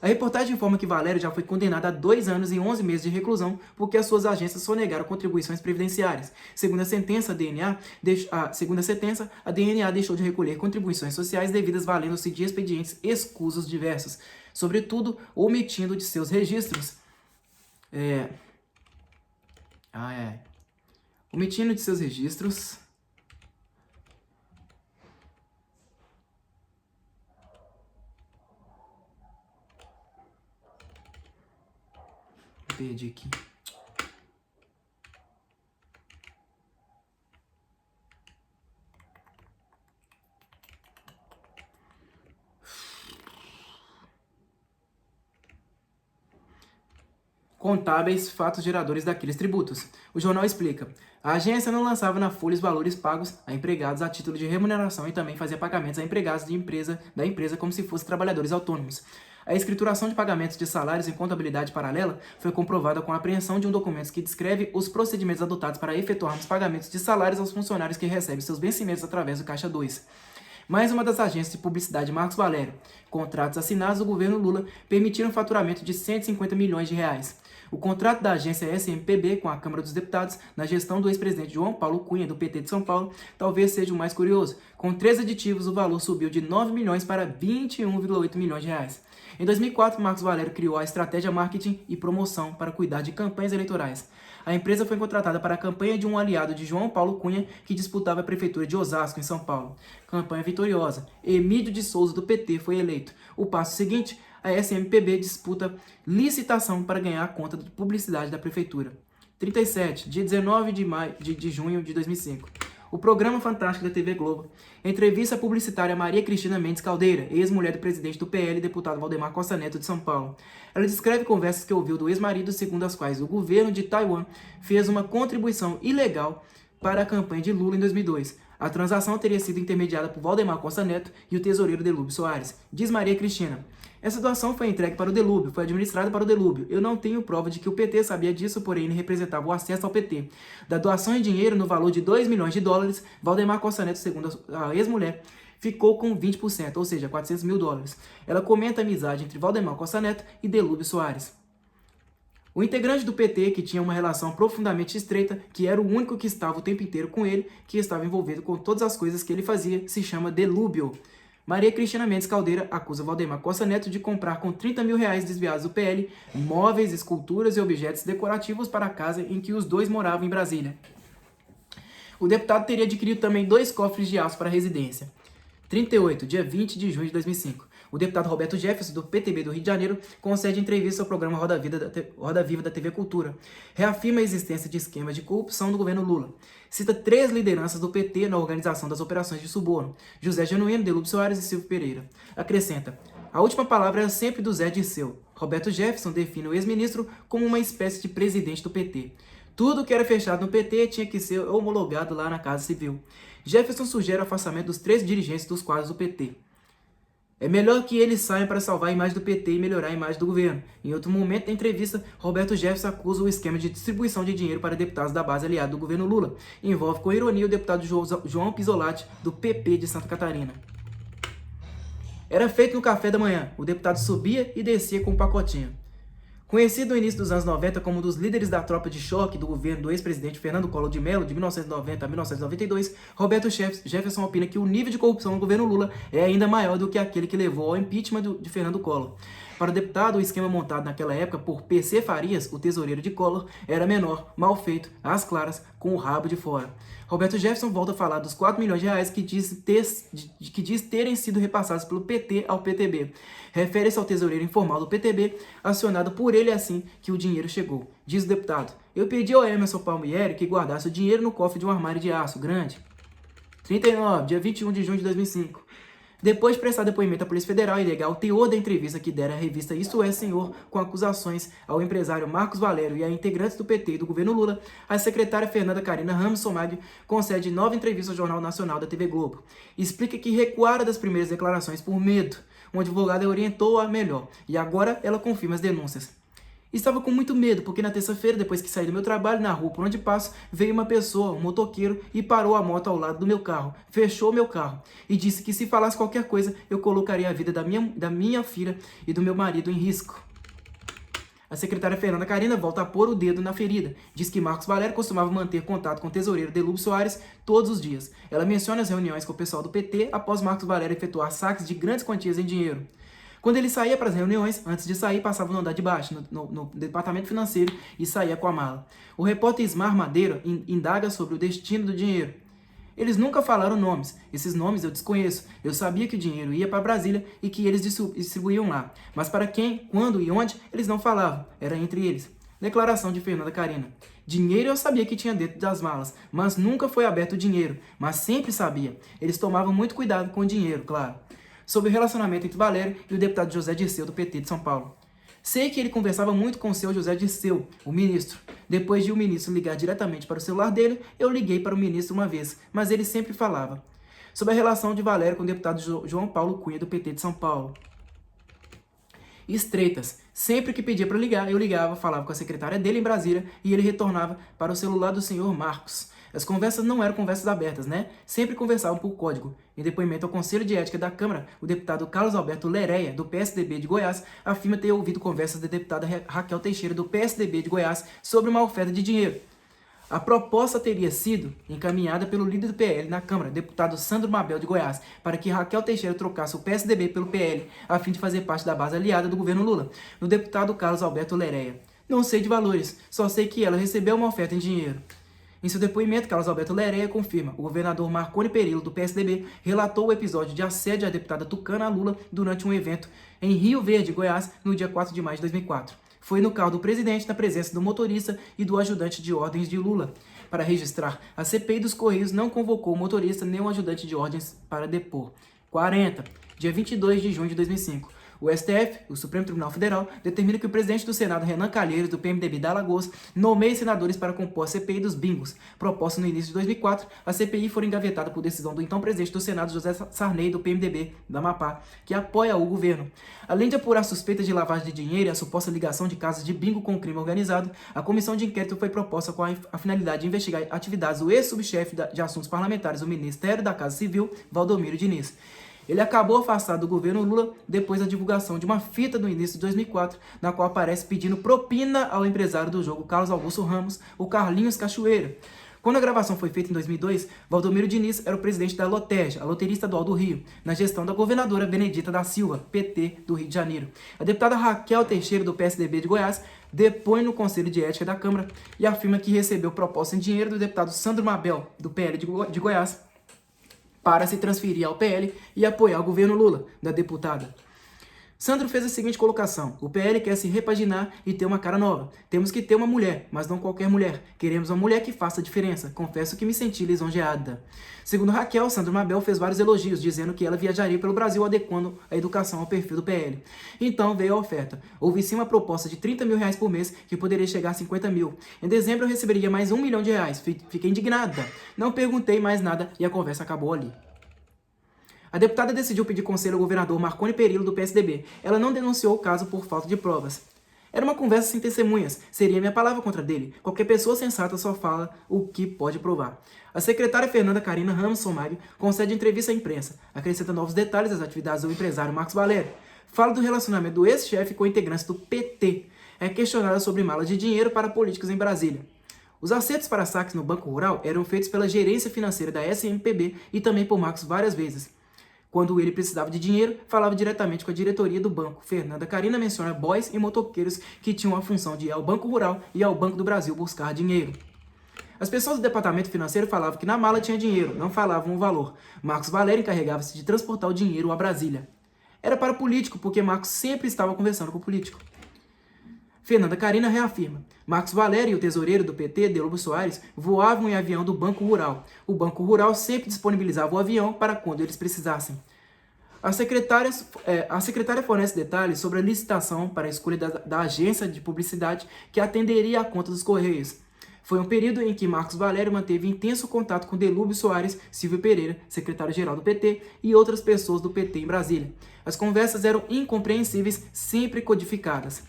A reportagem informa que Valério já foi condenado a 2 anos e 11 meses de reclusão porque as suas agências sonegaram contribuições previdenciárias. Segundo a sentença, a DNA deixou de recolher contribuições sociais devidas valendo-se de expedientes escusos diversos, sobretudo omitindo de seus registros. Omitindo de seus registros. Perdi aqui. Contábeis, fatos geradores daqueles tributos. O jornal explica. A agência não lançava na folha os valores pagos a empregados a título de remuneração e também fazia pagamentos a empregados da empresa como se fossem trabalhadores autônomos. A escrituração de pagamentos de salários em contabilidade paralela foi comprovada com a apreensão de um documento que descreve os procedimentos adotados para efetuarmos pagamentos de salários aos funcionários que recebem seus vencimentos através do Caixa 2. Mais uma das agências de publicidade Marcos Valério. Contratos assinados do governo Lula permitiram o faturamento de R$150 milhões. O contrato da agência SMPB com a Câmara dos Deputados, na gestão do ex-presidente João Paulo Cunha, do PT de São Paulo, talvez seja o mais curioso. Com 3 aditivos, o valor subiu de 9 milhões para 21,8 milhões de reais. Em 2004, Marcos Valério criou a estratégia marketing e promoção para cuidar de campanhas eleitorais. A empresa foi contratada para a campanha de um aliado de João Paulo Cunha, que disputava a prefeitura de Osasco, em São Paulo. Campanha vitoriosa. Emílio de Souza, do PT, foi eleito. O passo seguinte, a SMPB disputa licitação para ganhar a conta de publicidade da prefeitura. 37, dia 19 de junho de 2005. O programa Fantástico da TV Globo entrevista a publicitária Maria Cristina Mendes Caldeira, ex-mulher do presidente do PL, deputado Valdemar Costa Neto de São Paulo. Ela descreve conversas que ouviu do ex-marido, segundo as quais o governo de Taiwan fez uma contribuição ilegal para a campanha de Lula em 2002. A transação teria sido intermediada por Valdemar Costa Neto e o tesoureiro Delúbio Soares. Diz Maria Cristina. Essa doação foi entregue para o Delúbio, foi administrada para o Delúbio. Eu não tenho prova de que o PT sabia disso, porém ele representava o acesso ao PT. Da doação em dinheiro no valor de $2 milhões, Valdemar Costa Neto, segundo a ex-mulher, ficou com 20%, ou seja, $400 mil. Ela comenta a amizade entre Valdemar Costa Neto e Delúbio Soares. O integrante do PT, que tinha uma relação profundamente estreita, que era o único que estava o tempo inteiro com ele, que estava envolvido com todas as coisas que ele fazia, se chama Delúbio. Maria Cristina Mendes Caldeira acusa Valdemar Costa Neto de comprar com R$30 mil desviados do PL, móveis, esculturas e objetos decorativos para a casa em que os dois moravam em Brasília. O deputado teria adquirido também 2 cofres de aço para a residência. 38, dia 20 de junho de 2005. O deputado Roberto Jefferson, do PTB do Rio de Janeiro, concede entrevista ao programa Roda Viva da TV Cultura. Reafirma a existência de esquemas de corrupção do governo Lula. Cita 3 lideranças do PT na organização das operações de suborno: José Genuíno, Delúbio Soares e Silvio Pereira. Acrescenta: a última palavra é sempre do Zé Dirceu. Roberto Jefferson define o ex-ministro como uma espécie de presidente do PT. Tudo que era fechado no PT tinha que ser homologado lá na Casa Civil. Jefferson sugere o afastamento dos 3 dirigentes dos quadros do PT. É melhor que eles saiam para salvar a imagem do PT e melhorar a imagem do governo. Em outro momento da entrevista, Roberto Jefferson acusa o esquema de distribuição de dinheiro para deputados da base aliada do governo Lula. Envolve com ironia o deputado João Pisolatti, do PP de Santa Catarina. Era feito no café da manhã. O deputado subia e descia com um pacotinho. Conhecido no início dos anos 90 como um dos líderes da tropa de choque do governo do ex-presidente Fernando Collor de Mello, de 1990 a 1992, Roberto Jefferson opina que o nível de corrupção no governo Lula é ainda maior do que aquele que levou ao impeachment de Fernando Collor. Para o deputado, o esquema montado naquela época por PC Farias, o tesoureiro de Collor, era menor, mal feito, às claras, com o rabo de fora. Roberto Jefferson volta a falar dos 4 milhões de reais que diz terem sido repassados pelo PT ao PTB. Refere-se ao tesoureiro informal do PTB, acionado por ele assim que o dinheiro chegou. Diz o deputado: eu pedi ao Emerson Palmieri que guardasse o dinheiro no cofre de um armário de aço grande. 39, dia 21 de junho de 2005. Depois de prestar depoimento à Polícia Federal e negar o teor da entrevista que dera à revista Isso é Senhor, com acusações ao empresário Marcos Valério e a integrantes do PT e do governo Lula, a secretária Fernanda Carina Ramos Somaghi concede 9 entrevistas ao Jornal Nacional da TV Globo. Explica que recuara das primeiras declarações por medo. Um advogado a orientou-a melhor, e agora ela confirma as denúncias. Estava com muito medo, porque na terça-feira, depois que saí do meu trabalho, na rua por onde passo, veio uma pessoa, um motoqueiro, e parou a moto ao lado do meu carro, fechou o meu carro, e disse que se falasse qualquer coisa, eu colocaria a vida da minha filha e do meu marido em risco. A secretária Fernanda Carina volta a pôr o dedo na ferida. Diz que Marcos Valério costumava manter contato com o tesoureiro Delúbio Soares todos os dias. Ela menciona as reuniões com o pessoal do PT após Marcos Valério efetuar saques de grandes quantias em dinheiro. Quando ele saía para as reuniões, antes de sair, passava no andar de baixo, no departamento financeiro, e saía com a mala. O repórter Ismar Madeira indaga sobre o destino do dinheiro. Eles nunca falaram nomes. Esses nomes eu desconheço. Eu sabia que o dinheiro ia para Brasília e que eles distribuíam lá. Mas para quem, quando e onde, eles não falavam. Era entre eles. Declaração de Fernanda Carina. Dinheiro eu sabia que tinha dentro das malas, mas nunca foi aberto o dinheiro. Mas sempre sabia. Eles tomavam muito cuidado com o dinheiro, claro. Sobre o relacionamento entre Valério e o deputado José Dirceu, do PT de São Paulo. Sei que ele conversava muito com o seu José Dirceu, o ministro. Depois de o ministro ligar diretamente para o celular dele, eu liguei para o ministro uma vez, mas ele sempre falava. Sobre a relação de Valério com o deputado João Paulo Cunha, do PT de São Paulo. Estreitas. Sempre que pedia para ligar, eu ligava, falava com a secretária dele em Brasília e ele retornava para o celular do senhor Marcos. As conversas não eram conversas abertas, né? Sempre conversavam por código. Em depoimento ao Conselho de Ética da Câmara, o deputado Carlos Alberto Lereia, do PSDB de Goiás, afirma ter ouvido conversas da deputada Raquel Teixeira, do PSDB de Goiás, sobre uma oferta de dinheiro. A proposta teria sido encaminhada pelo líder do PL na Câmara, deputado Sandro Mabel de Goiás, para que Raquel Teixeira trocasse o PSDB pelo PL, a fim de fazer parte da base aliada do governo Lula, no deputado Carlos Alberto Lereia. Não sei de valores, só sei que ela recebeu uma oferta em dinheiro. Em seu depoimento, Carlos Alberto Lereia confirma: o governador Marconi Perillo, do PSDB, relatou o episódio de assédio à deputada Tucana Lula durante um evento em Rio Verde, Goiás, no dia 4 de maio de 2004. Foi no carro do presidente, na presença do motorista e do ajudante de ordens de Lula. Para registrar, a CPI dos Correios não convocou o motorista nem o ajudante de ordens para depor. 40. Dia 22 de junho de 2005. O STF, o Supremo Tribunal Federal, determina que o presidente do Senado, Renan Calheiros, do PMDB da Alagoas, nomeie senadores para compor a CPI dos bingos. Proposta no início de 2004, a CPI foi engavetada por decisão do então presidente do Senado, José Sarney, do PMDB da Amapá, que apoia o governo. Além de apurar suspeitas de lavagem de dinheiro e a suposta ligação de casos de bingo com o crime organizado, a comissão de inquérito foi proposta com a finalidade de investigar atividades do ex-subchefe de assuntos parlamentares do Ministério da Casa Civil, Valdomiro Diniz. Ele acabou afastado do governo Lula depois da divulgação de uma fita no início de 2004, na qual aparece pedindo propina ao empresário do jogo Carlos Augusto Ramos, o Carlinhos Cachoeira. Quando a gravação foi feita em 2002, Valdomiro Diniz era o presidente da LOTERJ, a Loteria Estadual do Rio, na gestão da governadora Benedita da Silva, PT do Rio de Janeiro. A deputada Raquel Teixeira, do PSDB de Goiás, depõe no Conselho de Ética da Câmara e afirma que recebeu proposta em dinheiro do deputado Sandro Mabel, do PL de Goiás, para se transferir ao PL e apoiar o governo Lula, da deputada. Sandro fez a seguinte colocação: o PL quer se repaginar e ter uma cara nova. Temos que ter uma mulher, mas não qualquer mulher. Queremos uma mulher que faça diferença. Confesso que me senti lisonjeada. Segundo Raquel, Sandro Mabel fez vários elogios, dizendo que ela viajaria pelo Brasil adequando a educação ao perfil do PL. Então veio a oferta. Houve sim uma proposta de 30 mil reais por mês, que poderia chegar a 50 mil. Em dezembro eu receberia mais 1 milhão de reais. Fiquei indignada. Não perguntei mais nada e a conversa acabou ali. A deputada decidiu pedir conselho ao governador Marconi Perillo, do PSDB. Ela não denunciou o caso por falta de provas. Era uma conversa sem testemunhas. Seria minha palavra contra dele. Qualquer pessoa sensata só fala o que pode provar. A secretária Fernanda Carina Ramos Somag concede entrevista à imprensa. Acrescenta novos detalhes das atividades do empresário Marcos Valério. Fala do relacionamento do ex-chefe com integrantes do PT. É questionada sobre mala de dinheiro para políticos em Brasília. Os acertos para saques no Banco Rural eram feitos pela gerência financeira da SMPB e também por Marcos várias vezes. Quando ele precisava de dinheiro, falava diretamente com a diretoria do banco. Fernanda Carina menciona boys e motoqueiros que tinham a função de ir ao Banco Rural e ao Banco do Brasil buscar dinheiro. As pessoas do departamento financeiro falavam que na mala tinha dinheiro, não falavam o valor. Marcos Valério encarregava-se de transportar o dinheiro a Brasília. Era para político, porque Marcos sempre estava conversando com o político. Fernanda Carina reafirma: Marcos Valério e o tesoureiro do PT, Delúbio Soares, voavam em avião do Banco Rural. O Banco Rural sempre disponibilizava o avião para quando eles precisassem. A secretária fornece detalhes sobre a licitação para a escolha da agência de publicidade que atenderia à conta dos Correios. Foi um período em que Marcos Valério manteve intenso contato com Delúbio Soares, Silvio Pereira, secretário-geral do PT, e outras pessoas do PT em Brasília. As conversas eram incompreensíveis, sempre codificadas.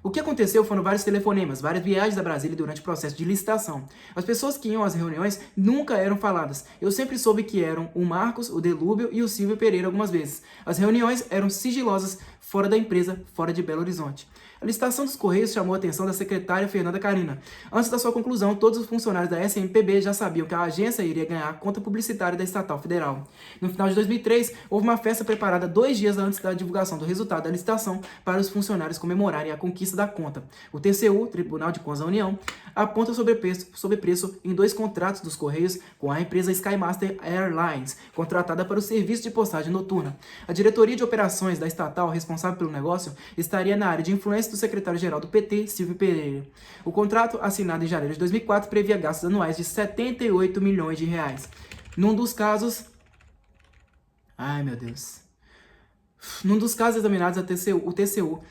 O que aconteceu foram vários telefonemas, várias viagens a Brasília durante o processo de licitação. As pessoas que iam às reuniões nunca eram faladas. Eu sempre soube que eram o Marcos, o Delúbio e o Silvio Pereira algumas vezes. As reuniões eram sigilosas, fora da empresa, fora de Belo Horizonte. A licitação dos Correios chamou a atenção da secretária Fernanda Carina. Antes da sua conclusão, todos os funcionários da SMPB já sabiam que a agência iria ganhar a conta publicitária da estatal federal. No final de 2003, houve uma festa preparada 2 dias antes da divulgação do resultado da licitação para os funcionários comemorarem a conquista da conta. O TCU, Tribunal de Contas da União, aponta sobrepreço em 2 contratos dos Correios com a empresa Skymaster Airlines, contratada para o serviço de postagem noturna. A diretoria de operações da estatal responsável pelo negócio estaria na área de influência do secretário-geral do PT, Silvio Pereira. O contrato, assinado em janeiro de 2004, previa gastos anuais de 78 milhões de reais. Num dos casos... Num dos casos examinados, o TCU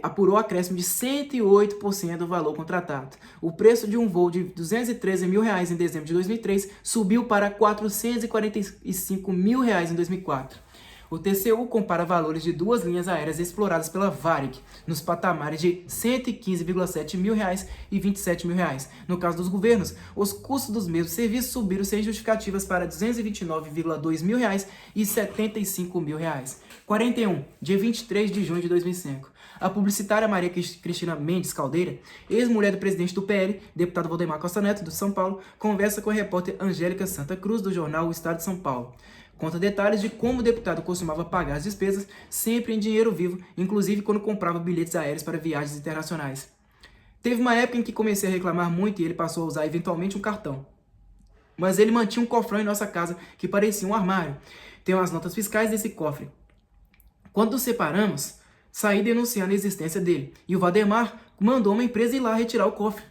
apurou acréscimo de 108% do valor contratado. O preço de um voo de 213 mil reais em dezembro de 2003 subiu para 445 mil reais em 2004. O TCU compara valores de 2 linhas aéreas exploradas pela Varig, nos patamares de 115,7 mil reais e 27 mil reais. No caso dos governos, os custos dos mesmos serviços subiram sem justificativas para 229,2 mil reais e 75 mil reais. 41, dia 23 de junho de 2005. A publicitária Maria Cristina Mendes Caldeira, ex-mulher do presidente do PL, deputado Valdemar Costa Neto, do São Paulo, conversa com a repórter Angélica Santa Cruz, do jornal O Estado de São Paulo. Conta detalhes de como o deputado costumava pagar as despesas sempre em dinheiro vivo, inclusive quando comprava bilhetes aéreos para viagens internacionais. Teve uma época em que comecei a reclamar muito e ele passou a usar eventualmente um cartão. Mas ele mantinha um cofrão em nossa casa que parecia um armário. Tem umas notas fiscais desse cofre. Quando nos separamos, saí denunciando a existência dele, e o Valdemar mandou uma empresa ir lá retirar o cofre.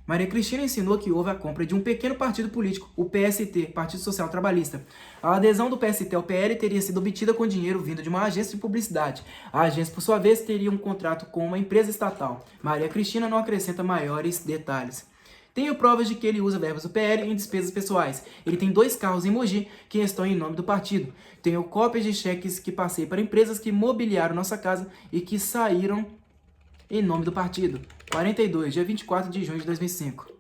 Maria Cristina ensinou que houve a compra de um pequeno partido político, o PST, Partido Social Trabalhista. A adesão do PST ao PL teria sido obtida com dinheiro vindo de uma agência de publicidade. A agência, por sua vez, teria um contrato com uma empresa estatal. Maria Cristina não acrescenta maiores detalhes. Tenho provas de que ele usa verbas do PL em despesas pessoais. Ele tem 2 carros em Mogi que estão em nome do partido. Tenho cópias de cheques que passei para empresas que mobiliaram nossa casa e que saíram em nome do partido. 42, dia 24 de junho de 2005.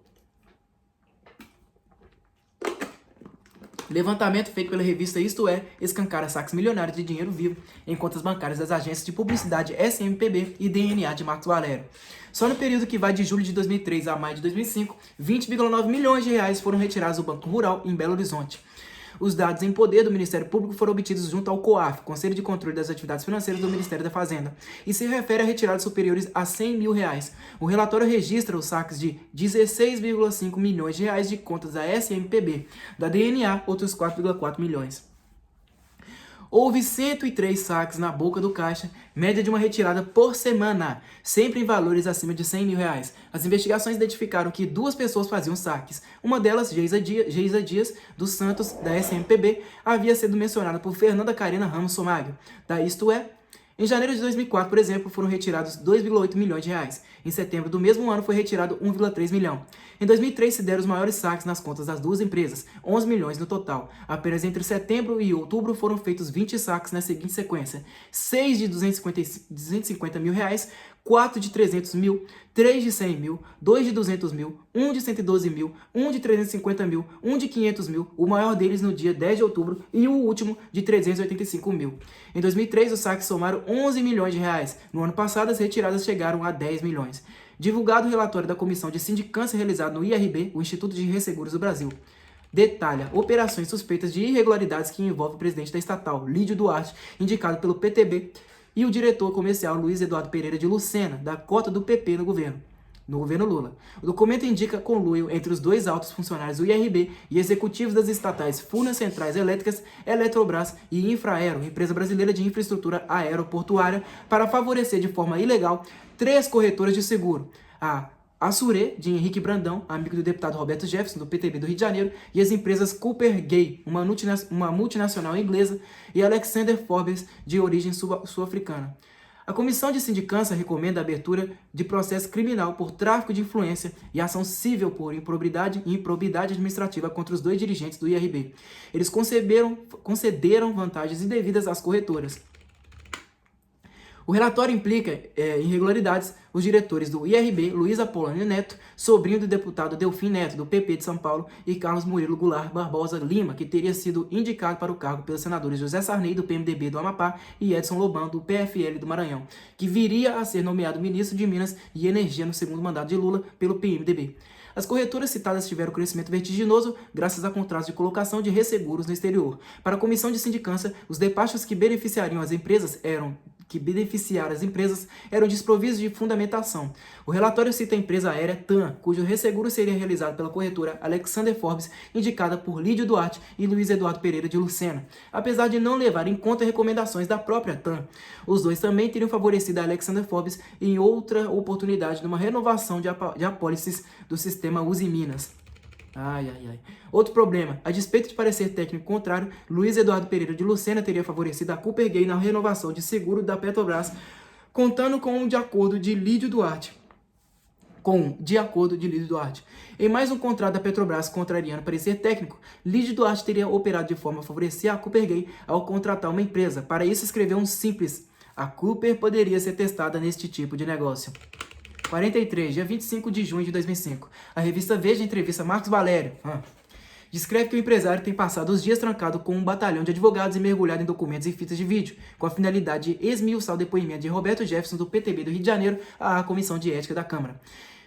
Levantamento feito pela revista Isto É escancara saques milionários de dinheiro vivo em contas bancárias das agências de publicidade SMPB e DNA de Marcos Valério. Só no período que vai de julho de 2003 a maio de 2005, 20,9 milhões de reais foram retirados do Banco Rural em Belo Horizonte. Os dados em poder do Ministério Público foram obtidos junto ao COAF, Conselho de Controle das Atividades Financeiras do Ministério da Fazenda, e se refere a retiradas superiores a 100 mil reais. O relatório registra os saques de 16,5 milhões de reais de contas da SMPB, da DNA, outros 4,4 milhões. Houve 103 saques na boca do caixa, média de uma retirada por semana, sempre em valores acima de R$100 mil. As investigações identificaram que 2 pessoas faziam saques. Uma delas, Geisa Dias, dos Santos, da SMPB, havia sido mencionada por Fernanda Carina Ramos Somagio, da Isto É. Em janeiro de 2004, por exemplo, foram retirados R$2,8 milhões. Em setembro do mesmo ano foi retirado R$1,3 milhão. Em 2003 se deram os maiores saques nas contas das duas empresas, 11 milhões no total. Apenas entre setembro e outubro foram feitos 20 saques na seguinte sequência: 6 de R$250 mil, 4 de 300 mil, 3 de 100 mil, 2 de 200 mil, 1 de 112 mil, 1 de 350 mil, 1 de 500 mil, o maior deles no dia 10 de outubro e o último de 385 mil. Em 2003, os saques somaram R$11 milhões. No ano passado, as retiradas chegaram a 10 milhões. Divulgado o relatório da Comissão de Sindicância realizado no IRB, o Instituto de Resseguros do Brasil, detalha operações suspeitas de irregularidades que envolvem o presidente da estatal, Lídio Duarte, indicado pelo PTB, e o diretor comercial Luiz Eduardo Pereira de Lucena, da cota do PP no governo Lula. O documento indica conluio entre os dois altos funcionários do IRB e executivos das estatais Furnas Centrais Elétricas, Eletrobras e Infraero, empresa brasileira de infraestrutura aeroportuária, para favorecer de forma ilegal 3 corretoras de seguro: a Assurê, de Henrique Brandão, amigo do deputado Roberto Jefferson, do PTB do Rio de Janeiro, e as empresas Cooper Gay, uma multinacional inglesa, e Alexander Forbes, de origem sul-africana. A Comissão de Sindicância recomenda a abertura de processo criminal por tráfico de influência e ação civil por improbidade e improbidade administrativa contra os 2 dirigentes do IRB. Eles concederam vantagens indevidas às corretoras. O relatório implica irregularidades os diretores do IRB, Luiz Apolônio Neto, sobrinho do deputado Delfim Neto, do PP de São Paulo, e Carlos Murilo Goulart Barbosa Lima, que teria sido indicado para o cargo pelos senadores José Sarney, do PMDB do Amapá, e Edson Lobão, do PFL do Maranhão, que viria a ser nomeado ministro de Minas e Energia no segundo mandato de Lula pelo PMDB. As corretoras citadas tiveram crescimento vertiginoso graças a contratos de colocação de resseguros no exterior. Para a Comissão de Sindicância, os despachos que beneficiaram as empresas eram desprovidos de fundamentação. O relatório cita a empresa aérea TAM, cujo resseguro seria realizado pela corretora Alexander Forbes, indicada por Lídio Duarte e Luiz Eduardo Pereira de Lucena, apesar de não levar em conta recomendações da própria TAM. Os dois também teriam favorecido a Alexander Forbes em outra oportunidade numa renovação de apólices do sistema Uzi Minas. Outro problema: a despeito de parecer técnico contrário, Luiz Eduardo Pereira de Lucena teria favorecido a Cooper Gay na renovação de seguro da Petrobras, contando com de acordo de Lídio Duarte. Em mais um contrato da Petrobras contrariando parecer técnico, Lídio Duarte teria operado de forma a favorecer a Cooper Gay ao contratar uma empresa. Para isso, escreveu um simples: a Cooper poderia ser testada neste tipo de negócio. 43, dia 25 de junho de 2005. A revista Veja entrevista Marcos Valério. Descreve que o empresário tem passado os dias trancado com um batalhão de advogados e mergulhado em documentos e fitas de vídeo, com a finalidade de esmiuçar o depoimento de Roberto Jefferson, do PTB do Rio de Janeiro, à Comissão de Ética da Câmara.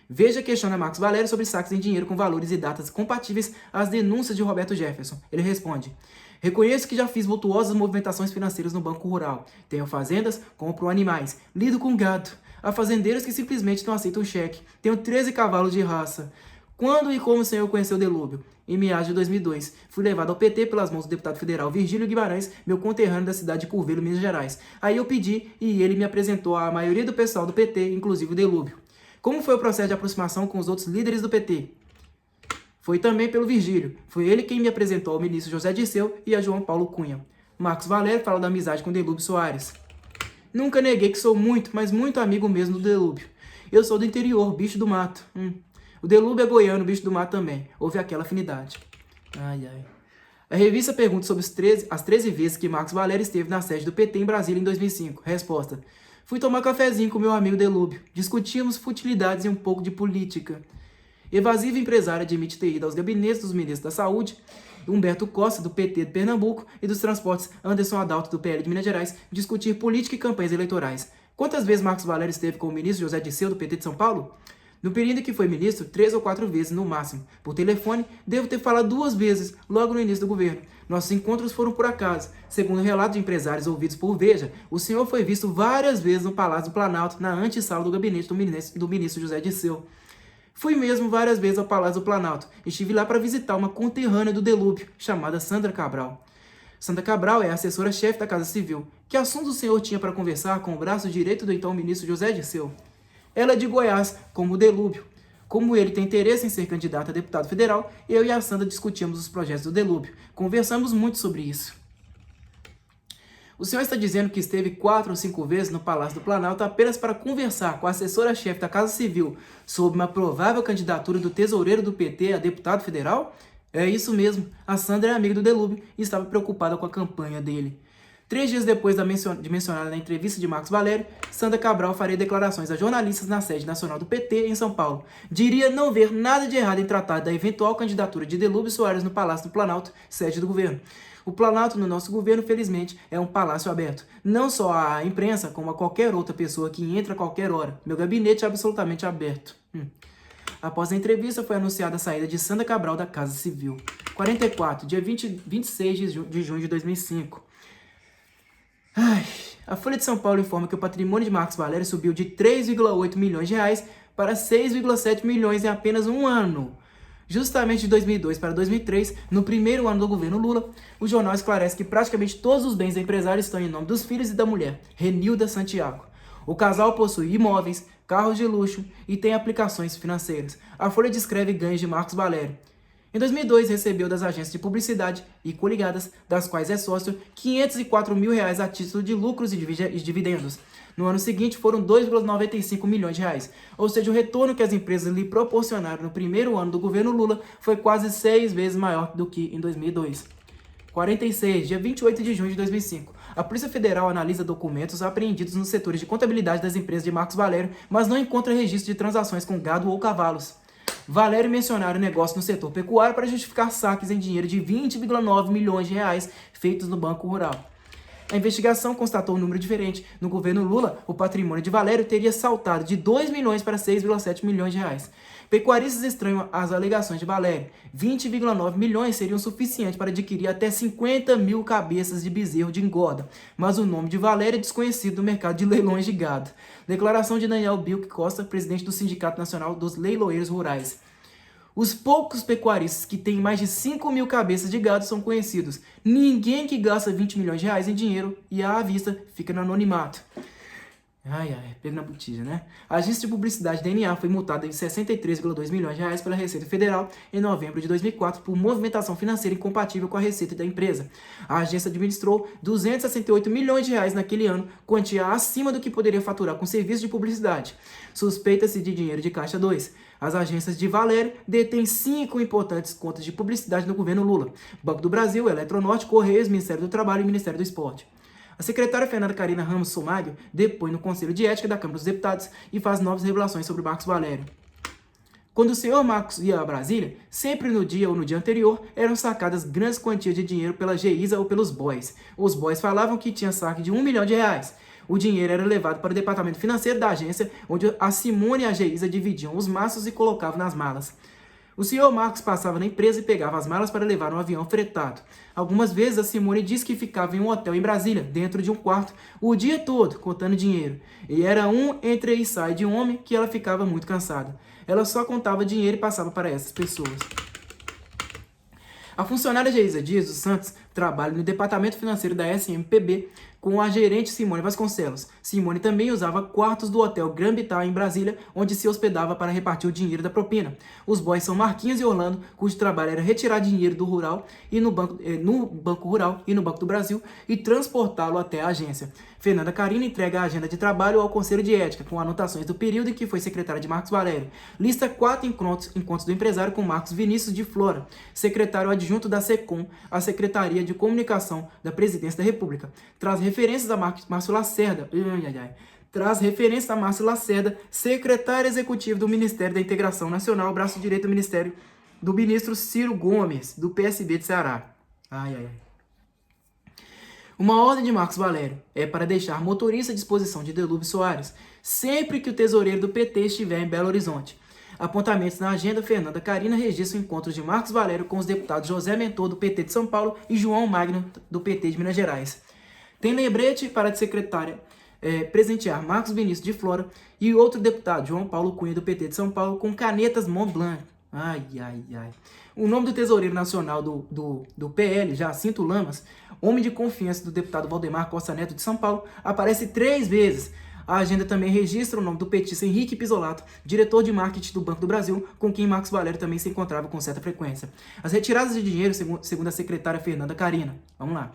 Veja questiona Marcos Valério sobre saques em dinheiro com valores e datas compatíveis às denúncias de Roberto Jefferson. Ele responde: reconheço que já fiz vultuosas movimentações financeiras no Banco Rural. Tenho fazendas, compro animais, lido com gado. Há fazendeiros que simplesmente não aceitam cheque. Tenho 13 cavalos de raça. Quando e como o senhor conheceu o Delúbio? Em meados de 2002, fui levado ao PT pelas mãos do deputado federal Virgílio Guimarães, meu conterrâneo da cidade de Curvelo, Minas Gerais. Aí eu pedi e ele me apresentou à maioria do pessoal do PT, inclusive o Delúbio. Como foi o processo de aproximação com os outros líderes do PT? Foi também pelo Virgílio. Foi ele quem me apresentou ao ministro José Dirceu e a João Paulo Cunha. Marcos Valério fala da amizade com Delúbio Soares. Nunca neguei que sou muito, mas muito amigo mesmo do Delúbio. Eu sou do interior, bicho do mato. O Delúbio é goiano, bicho do mato também. Houve aquela afinidade. A revista pergunta sobre as 13 vezes que Marcos Valério esteve na sede do PT em Brasília em 2005. Resposta: fui tomar cafezinho com meu amigo Delúbio. Discutíamos futilidades e um pouco de política. Evasiva empresária admite ter ido aos gabinetes dos ministros da Saúde, Humberto Costa, do PT de Pernambuco, e dos Transportes, Anderson Adalto, do PL de Minas Gerais, discutir política e campanhas eleitorais. Quantas vezes Marcos Valério esteve com o ministro José Dirceu, do PT de São Paulo? No período em que foi ministro, 3 ou 4 vezes no máximo. Por telefone, devo ter falado 2 vezes, logo no início do governo. Nossos encontros foram por acaso. Segundo o relato de empresários ouvidos por Veja, o senhor foi visto várias vezes no Palácio do Planalto, na antessala do gabinete do ministro José Dirceu. Fui mesmo várias vezes ao Palácio do Planalto. Estive lá para visitar uma conterrânea do Delúbio, chamada Sandra Cabral. Sandra Cabral é a assessora-chefe da Casa Civil. Que assunto o senhor tinha para conversar com o braço direito do então ministro José Dirceu? Ela é de Goiás, como o Delúbio. Como ele tem interesse em ser candidato a deputado federal, eu e a Sandra discutimos os projetos do Delúbio. Conversamos muito sobre isso. O senhor está dizendo que esteve 4 ou 5 vezes no Palácio do Planalto apenas para conversar com a assessora-chefe da Casa Civil sobre uma provável candidatura do tesoureiro do PT a deputado federal? É isso mesmo, a Sandra é amiga do Delúbio e estava preocupada com a campanha dele. 3 dias depois de mencionada na entrevista de Marcos Valério, Sandra Cabral faria declarações a jornalistas na sede nacional do PT em São Paulo. Diria não ver nada de errado em tratar da eventual candidatura de Delúbio Soares no Palácio do Planalto, sede do governo. O Planalto no nosso governo, felizmente, é um palácio aberto. Não só à imprensa, como a qualquer outra pessoa que entra a qualquer hora. Meu gabinete é absolutamente aberto. Após a entrevista, foi anunciada a saída de Sandra Cabral da Casa Civil. 44, dia 26 de junho de 2005. A Folha de São Paulo informa que o patrimônio de Marcos Valério subiu de 3,8 milhões de reais para 6,7 milhões em apenas um ano. Justamente de 2002 para 2003, no primeiro ano do governo Lula, o jornal esclarece que praticamente todos os bens da empresária estão em nome dos filhos e da mulher, Renilda Santiago. O casal possui imóveis, carros de luxo e tem aplicações financeiras. A Folha descreve ganhos de Marcos Valério. Em 2002, recebeu das agências de publicidade e coligadas, das quais é sócio, R$ 504 mil a título de lucros e dividendos. No ano seguinte, foram 2,95 milhões de reais. Ou seja, o retorno que as empresas lhe proporcionaram no primeiro ano do governo Lula foi quase 6 vezes maior do que em 2002. 46, dia 28 de junho de 2005. A Polícia Federal analisa documentos apreendidos nos setores de contabilidade das empresas de Marcos Valério, mas não encontra registro de transações com gado ou cavalos. Valério mencionara o negócio no setor pecuário para justificar saques em dinheiro de 20,9 milhões de reais feitos no Banco Rural. A investigação constatou um número diferente. No governo Lula, o patrimônio de Valério teria saltado de 2 milhões para 6,7 milhões de reais. Pecuaristas estranham as alegações de Valério. 20,9 milhões seriam suficientes para adquirir até 50 mil cabeças de bezerro de engorda, mas o nome de Valério é desconhecido no mercado de leilões de gado. Declaração de Daniel Bilk Costa, presidente do Sindicato Nacional dos Leiloeiros Rurais. Os poucos pecuaristas que têm mais de 5 mil cabeças de gado são conhecidos. Ninguém que gasta 20 milhões de reais em dinheiro e à vista fica no anonimato. Pego na botija, né? A agência de publicidade DNA foi multada em 63,2 milhões de reais pela Receita Federal em novembro de 2004 por movimentação financeira incompatível com a receita da empresa. A agência administrou 268 milhões de reais naquele ano, quantia acima do que poderia faturar com serviços de publicidade. Suspeita-se de dinheiro de Caixa 2. As agências de Valério detêm 5 importantes contas de publicidade no governo Lula: Banco do Brasil, Eletronorte, Correios, Ministério do Trabalho e Ministério do Esporte. A secretária Fernanda Carina Ramos Somagio depõe no Conselho de Ética da Câmara dos Deputados e faz novas revelações sobre Marcos Valério. Quando o senhor Marcos ia a Brasília, sempre no dia ou no dia anterior, eram sacadas grandes quantias de dinheiro pela Geisa ou pelos boys. Os boys falavam que tinha saque de 1 milhão de reais. O dinheiro era levado para o departamento financeiro da agência, onde a Simone e a Geisa dividiam os maços e colocavam nas malas. O senhor Marcos passava na empresa e pegava as malas para levar no avião fretado. Algumas vezes a Simone disse que ficava em um hotel em Brasília, dentro de um quarto, o dia todo, contando dinheiro. E era um entra e sai de um homem que ela ficava muito cansada. Ela só contava dinheiro e passava para essas pessoas. A funcionária Geisa Dias dos Santos trabalha no departamento financeiro da SMPB com a gerente Simone Vasconcelos. Simone também usava quartos do Hotel Grand Vital em Brasília, onde se hospedava para repartir o dinheiro da propina. Os boys são Marquinhos e Orlando, cujo trabalho era retirar dinheiro do rural e no Banco Rural e no Banco do Brasil e transportá-lo até a agência. Fernanda Carina entrega a agenda de trabalho ao Conselho de Ética, com anotações do período em que foi secretária de Marcos Valério. Lista 4 encontros do empresário com Marcos Vinícius de Flora, secretário adjunto da SECOM, a Secretaria de Comunicação da Presidência da República. Traz referências a Márcio Lacerda. Traz referência a Márcio Lacerda, secretário executivo do Ministério da Integração Nacional, braço direito do Ministério do ministro Ciro Gomes, do PSB de Ceará. Uma ordem de Marcos Valério é para deixar motorista à disposição de Delúbio Soares, sempre que o tesoureiro do PT estiver em Belo Horizonte. Apontamentos na agenda, Fernanda Carina registra o encontro de Marcos Valério com os deputados José Mentor, do PT de São Paulo, e João Magno, do PT de Minas Gerais. Tem lembrete para a secretária presentear Marcos Vinícius de Flora e outro deputado, João Paulo Cunha, do PT de São Paulo, com canetas Montblanc. Ai, ai, ai. O nome do tesoureiro nacional do PL, Jacinto Lamas, homem de confiança do deputado Valdemar Costa Neto de São Paulo, aparece 3 vezes. A agenda também registra o nome do petista Henrique Pisolato, diretor de marketing do Banco do Brasil, com quem Marcos Valério também se encontrava com certa frequência. As retiradas de dinheiro, segundo a secretária Fernanda Carina. Vamos lá.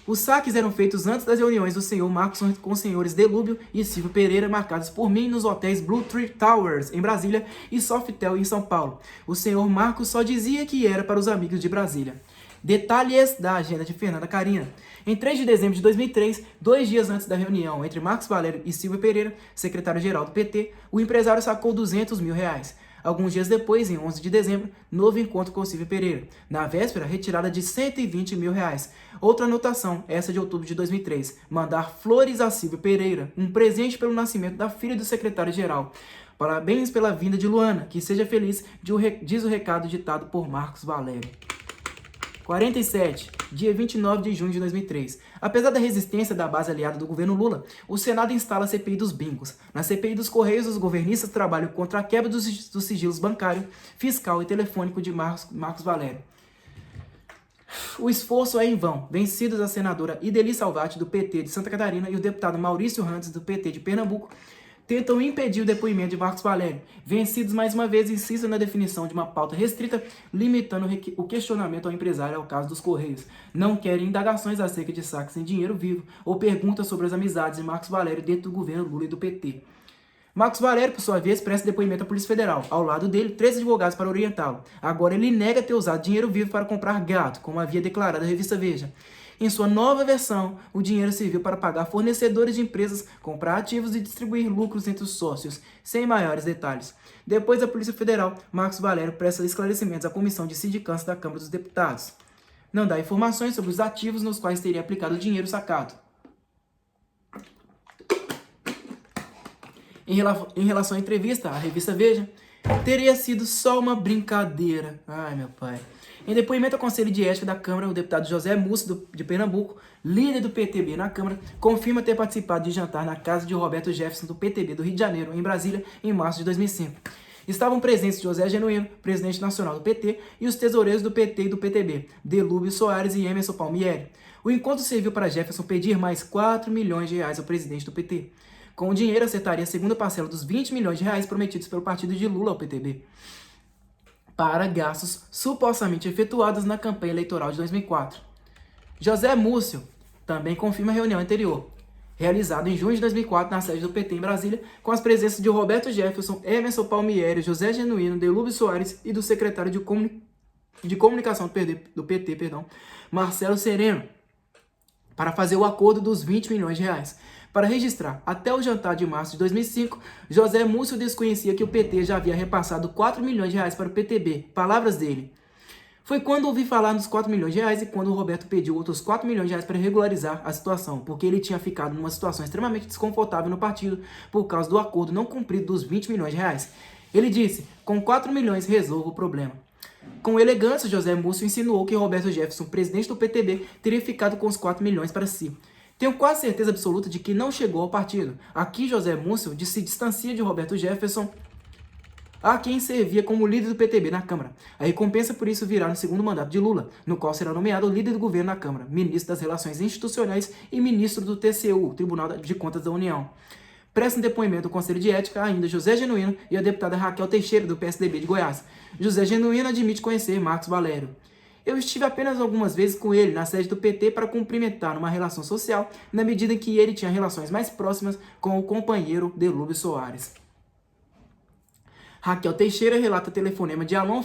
Os saques eram feitos antes das reuniões do senhor Marcos com os senhores Delúbio e Silvio Pereira, marcados por mim nos hotéis Blue Tree Towers, em Brasília, e Sofitel, em São Paulo. O senhor Marcos só dizia que era para os amigos de Brasília. Detalhes da agenda de Fernanda Carina. Em 3 de dezembro de 2003, 2 dias antes da reunião entre Marcos Valério e Silvio Pereira, secretário-geral do PT, o empresário sacou R$200 mil. Alguns dias depois, em 11 de dezembro, novo encontro com Silvio Pereira. Na véspera, retirada de R$120 mil. Outra anotação, essa de outubro de 2003. Mandar flores a Silvio Pereira, um presente pelo nascimento da filha do secretário-geral. Parabéns pela vinda de Luana, que seja feliz, diz o recado ditado por Marcos Valério. 47, dia 29 de junho de 2003. Apesar da resistência da base aliada do governo Lula, o Senado instala a CPI dos bingos. Na CPI dos Correios, os governistas trabalham contra a quebra dos sigilos bancário, fiscal e telefônico de Marcos Valério. O esforço é em vão. Vencidos a senadora Ideli Salvati, do PT de Santa Catarina, e o deputado Maurício Randes, do PT de Pernambuco, tentam impedir o depoimento de Marcos Valério. Vencidos mais uma vez, insistem na definição de uma pauta restrita, limitando o questionamento ao empresário ao caso dos Correios. Não querem indagações acerca de saques em dinheiro vivo ou perguntas sobre as amizades de Marcos Valério dentro do governo Lula e do PT. Marcos Valério, por sua vez, presta depoimento à Polícia Federal. Ao lado dele, 3 advogados para orientá-lo. Agora ele nega ter usado dinheiro vivo para comprar gato, como havia declarado a revista Veja. Em sua nova versão, o dinheiro serviu para pagar fornecedores de empresas, comprar ativos e distribuir lucros entre os sócios, sem maiores detalhes. Depois da Polícia Federal, Marcos Valério presta esclarecimentos à Comissão de Sindicância da Câmara dos Deputados. Não dá informações sobre os ativos nos quais teria aplicado o dinheiro sacado. Em relação à entrevista à revista Veja, teria sido só uma brincadeira. Ai, meu pai. Em depoimento ao Conselho de Ética da Câmara, o deputado José Múcio, de Pernambuco, líder do PTB na Câmara, confirma ter participado de jantar na casa de Roberto Jefferson, do PTB do Rio de Janeiro, em Brasília, em março de 2005. Estavam presentes José Genuíno, presidente nacional do PT, e os tesoureiros do PT e do PTB, Delúbio Soares e Emerson Palmieri. O encontro serviu para Jefferson pedir mais R$4 milhões ao presidente do PT. Com o dinheiro, acertaria a segunda parcela dos R$20 milhões prometidos pelo partido de Lula ao PTB, para gastos supostamente efetuados na campanha eleitoral de 2004. José Múcio também confirma a reunião anterior, realizada em junho de 2004 na sede do PT em Brasília, com as presenças de Roberto Jefferson, Emerson Palmieri, José Genuíno, Delúbio Soares e do secretário de Comunicação do PT, Marcelo Sereno, para fazer o acordo dos R$20 milhões. Para registrar, até o jantar de março de 2005, José Múcio desconhecia que o PT já havia repassado R$4 milhões para o PTB. Palavras dele. Foi quando ouvi falar nos R$4 milhões e quando o Roberto pediu outros R$4 milhões para regularizar a situação, porque ele tinha ficado numa situação extremamente desconfortável no partido por causa do acordo não cumprido dos R$20 milhões. Ele disse, com R$4 milhões resolvo o problema. Com elegância, José Múcio insinuou que Roberto Jefferson, presidente do PTB, teria ficado com os R$4 milhões para si. Tenho quase certeza absoluta de que não chegou ao partido. Aqui, José Múcio se distancia de Roberto Jefferson, a quem servia como líder do PTB na Câmara. A recompensa por isso virá no segundo mandato de Lula, no qual será nomeado líder do governo na Câmara, ministro das Relações Institucionais e ministro do TCU, Tribunal de Contas da União. Prestam depoimento do Conselho de Ética ainda José Genuíno e a deputada Raquel Teixeira, do PSDB de Goiás. José Genuíno admite conhecer Marcos Valério. Eu estive apenas algumas vezes com ele na sede do PT para cumprimentar numa relação social, na medida em que ele tinha relações mais próximas com o companheiro Delúbio Soares. Raquel Teixeira relata telefonema de Alon...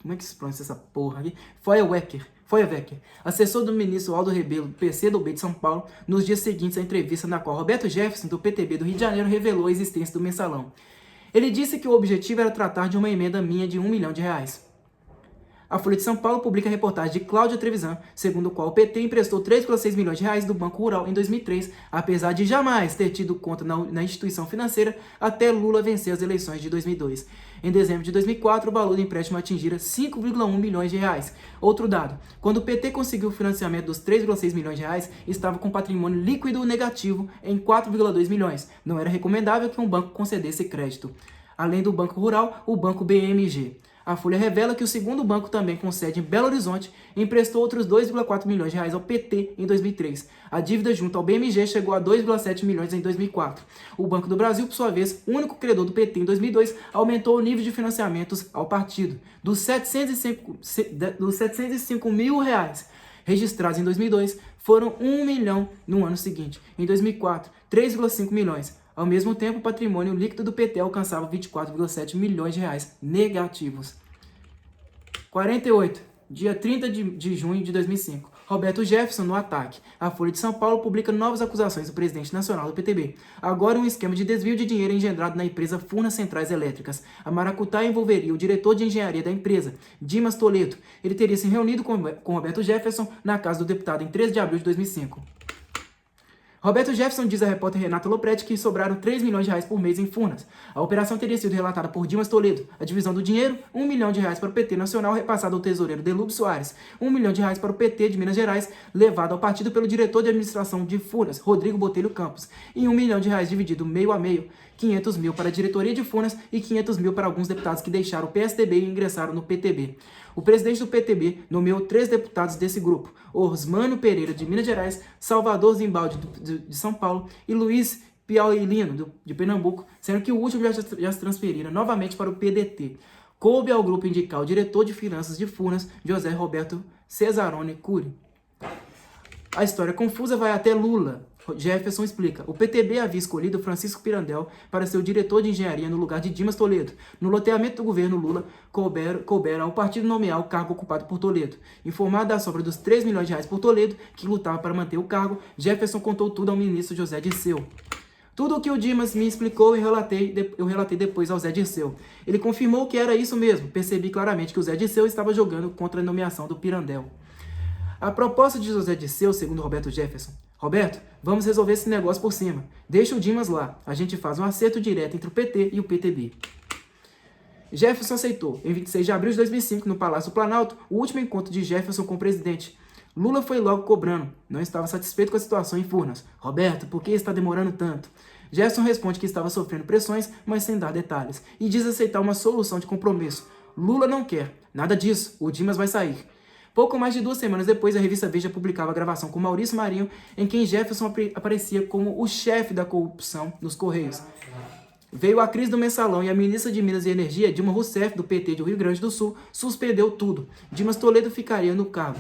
Como é que se pronuncia essa porra aqui? Feuerwecker, assessor do ministro Aldo Rebelo, do PCdoB de São Paulo, nos dias seguintes à entrevista na qual Roberto Jefferson, do PTB do Rio de Janeiro, revelou a existência do mensalão. Ele disse que o objetivo era tratar de uma emenda minha de R$1 milhão. A Folha de São Paulo publica a reportagem de Cláudia Trevisan, segundo a qual o PT emprestou R$3,6 milhões do Banco Rural em 2003, apesar de jamais ter tido conta na instituição financeira até Lula vencer as eleições de 2002. Em dezembro de 2004, o valor do empréstimo atingira R$5,1 milhões. Outro dado, quando o PT conseguiu o financiamento dos R$3,6 milhões, estava com patrimônio líquido negativo em R$4,2 milhões. Não era recomendável que um banco concedesse crédito. Além do Banco Rural, o Banco BMG. A Folha revela que o segundo banco, também com sede em Belo Horizonte, emprestou outros 2,4 milhões de reais ao PT em 2003. A dívida junto ao BMG chegou a 2,7 milhões em 2004. O Banco do Brasil, por sua vez, único credor do PT em 2002, aumentou o nível de financiamentos ao partido. Dos 705 mil reais registrados em 2002, foram 1 milhão no ano seguinte. Em 2004, 3,5 milhões. Ao mesmo tempo, o patrimônio líquido do PT alcançava 24,7 milhões de reais negativos. 48. Dia 30 de junho de 2005. Roberto Jefferson no ataque. A Folha de São Paulo publica novas acusações do presidente nacional do PTB. Agora um esquema de desvio de dinheiro engendrado na empresa Furnas Centrais Elétricas. A maracutaia envolveria o diretor de engenharia da empresa, Dimas Toledo. Ele teria se reunido com Roberto Jefferson na casa do deputado em 13 de abril de 2005. Roberto Jefferson diz à repórter Renata Lopretti que sobraram 3 milhões de reais por mês em Furnas. A operação teria sido relatada por Dimas Toledo. A divisão do dinheiro, 1 milhão de reais para o PT Nacional, repassado ao tesoureiro Delúbio Soares. 1 milhão de reais para o PT de Minas Gerais, levado ao partido pelo diretor de administração de Furnas, Rodrigo Botelho Campos. E 1 milhão de reais dividido meio a meio. 500 mil para a diretoria de Furnas e 500 mil para alguns deputados que deixaram o PSDB e ingressaram no PTB. O presidente do PTB nomeou 3 deputados desse grupo: Osmânio Pereira, de Minas Gerais, Salvador Zimbaldi, de São Paulo, e Luiz Piauilino, de Pernambuco, sendo que o último já se transferiram novamente para o PDT. Coube ao grupo indicar o diretor de finanças de Furnas, José Roberto Cesarone Cury. A história confusa vai até Lula. Jefferson explica. O PTB havia escolhido Francisco Pirandel para ser o diretor de engenharia no lugar de Dimas Toledo. No loteamento do governo Lula, coubera ao partido nomear o cargo ocupado por Toledo. Informado da sobra dos 3 milhões de reais por Toledo, que lutava para manter o cargo, Jefferson contou tudo ao ministro José Dirceu. Tudo o que o Dimas me explicou eu relatei depois ao Zé Dirceu. Ele confirmou que era isso mesmo. Percebi claramente que o Zé Dirceu estava jogando contra a nomeação do Pirandel. A proposta de José Dirceu, segundo Roberto Jefferson: Roberto, vamos resolver esse negócio por cima. Deixa o Dimas lá. A gente faz um acerto direto entre o PT e o PTB. Jefferson aceitou. Em 26 de abril de 2005, no Palácio do Planalto, o último encontro de Jefferson com o presidente. Lula foi logo cobrando. Não estava satisfeito com a situação em Furnas. Roberto, por que está demorando tanto? Jefferson responde que estava sofrendo pressões, mas sem dar detalhes. E diz aceitar uma solução de compromisso. Lula não quer. Nada disso. O Dimas vai sair. Pouco mais de 2 semanas depois, a revista Veja publicava a gravação com Maurício Marinho, em que Jefferson aparecia como o chefe da corrupção nos Correios. Veio a crise do mensalão e a ministra de Minas e Energia, Dilma Rousseff, do PT do Rio Grande do Sul, suspendeu tudo. Dimas Toledo ficaria no cargo.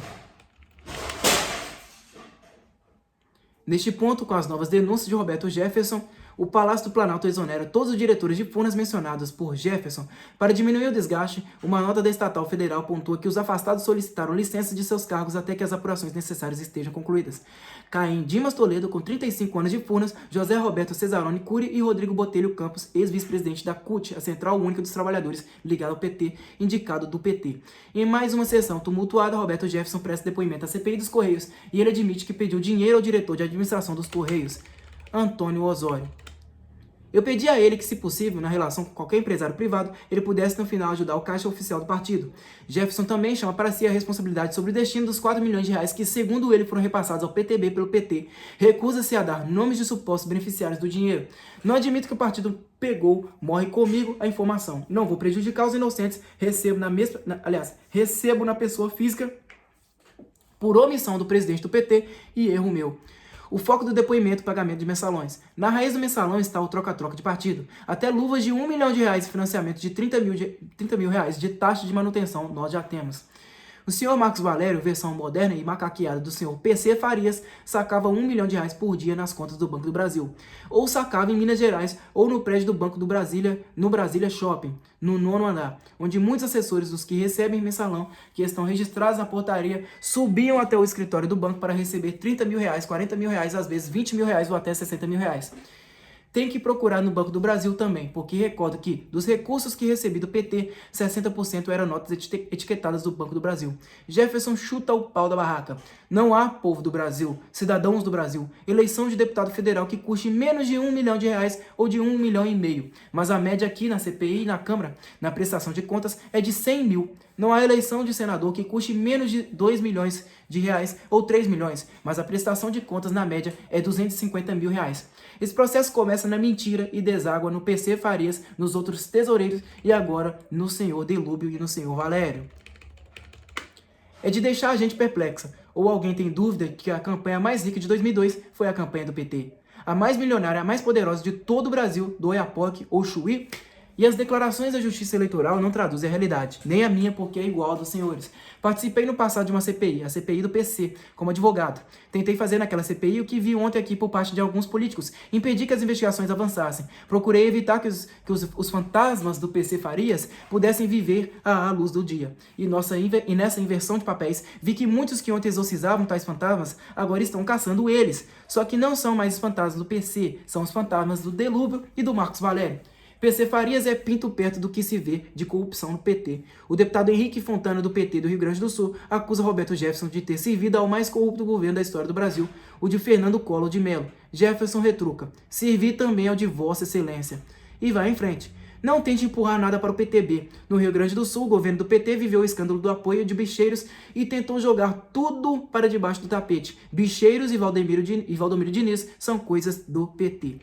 Neste ponto, com as novas denúncias de Roberto Jefferson, o Palácio do Planalto exonera todos os diretores de Furnas mencionados por Jefferson. Para diminuir o desgaste, uma nota da estatal federal pontua que os afastados solicitaram licença de seus cargos até que as apurações necessárias estejam concluídas. Caem Dimas Toledo, com 35 anos de Furnas, José Roberto Cesarone Cury e Rodrigo Botelho Campos, ex-vice-presidente da CUT, a Central Única dos Trabalhadores, ligada ao PT, indicado do PT. Em mais uma sessão tumultuada, Roberto Jefferson presta depoimento à CPI dos Correios e ele admite que pediu dinheiro ao diretor de administração dos Correios, Antônio Osório. Eu pedi a ele que, se possível, na relação com qualquer empresário privado, ele pudesse no final ajudar o caixa oficial do partido. Jefferson também chama para si a responsabilidade sobre o destino dos 4 milhões de reais que, segundo ele, foram repassados ao PTB pelo PT. Recusa-se a dar nomes de supostos beneficiários do dinheiro. Não admito que o partido pegou, morre comigo a informação. Não vou prejudicar os inocentes, recebo na pessoa física por omissão do presidente do PT e erro meu. O foco do depoimento é o pagamento de mensalões. Na raiz do mensalão está o troca-troca de partido. Até luvas de 1 milhão de reais e financiamento de 30 mil reais de taxa de manutenção nós já temos. O senhor Marcos Valério, versão moderna e macaqueada do senhor PC Farias, sacava 1 milhão de reais por dia nas contas do Banco do Brasil. Ou sacava em Minas Gerais, ou no prédio do Banco do Brasília, no Brasília Shopping, no 9º andar, onde muitos assessores dos que recebem mensalão, que estão registrados na portaria, subiam até o escritório do banco para receber 30 mil reais, 40 mil reais, às vezes 20 mil reais ou até 60 mil reais. Tem que procurar no Banco do Brasil também, porque recordo que, dos recursos que recebi do PT, 60% eram notas etiquetadas do Banco do Brasil. Jefferson chuta o pau da barraca. Não há povo do Brasil, cidadãos do Brasil, eleição de deputado federal que custe menos de 1 milhão de reais ou de 1,5 milhão. Mas a média aqui na CPI e na Câmara, na prestação de contas, é de 100 mil. Não há eleição de senador que custe menos de 2 milhões de reais ou 3 milhões, mas a prestação de contas na média é 250 mil reais. Esse processo começa na mentira e deságua no PC Farias, nos outros tesoureiros e agora no senhor Delúbio e no senhor Valério. É de deixar a gente perplexa. Ou alguém tem dúvida que a campanha mais rica de 2002 foi a campanha do PT? A mais milionária, a mais poderosa de todo o Brasil, do Oiapoque ou Chuí? E as declarações da Justiça Eleitoral não traduzem a realidade, nem a minha, porque é igual a dos senhores. Participei no passado de uma CPI, a CPI do PC, como advogado. Tentei fazer naquela CPI o que vi ontem aqui por parte de alguns políticos, impedir que as investigações avançassem. Procurei evitar que os fantasmas do PC Farias pudessem viver à luz do dia. E nessa inversão de papéis, vi que muitos que ontem exorcizavam tais fantasmas, agora estão caçando eles. Só que não são mais os fantasmas do PC, são os fantasmas do Delúbio e do Marcos Valério. PC Farias é pinto perto do que se vê de corrupção no PT. O deputado Henrique Fontana, do PT do Rio Grande do Sul, acusa Roberto Jefferson de ter servido ao mais corrupto governo da história do Brasil, o de Fernando Collor de Mello. Jefferson retruca: servir também ao de Vossa Excelência. E vai em frente. Não tente empurrar nada para o PTB. No Rio Grande do Sul, o governo do PT viveu o escândalo do apoio de bicheiros e tentou jogar tudo para debaixo do tapete. Bicheiros e Valdomiro Diniz são coisas do PT.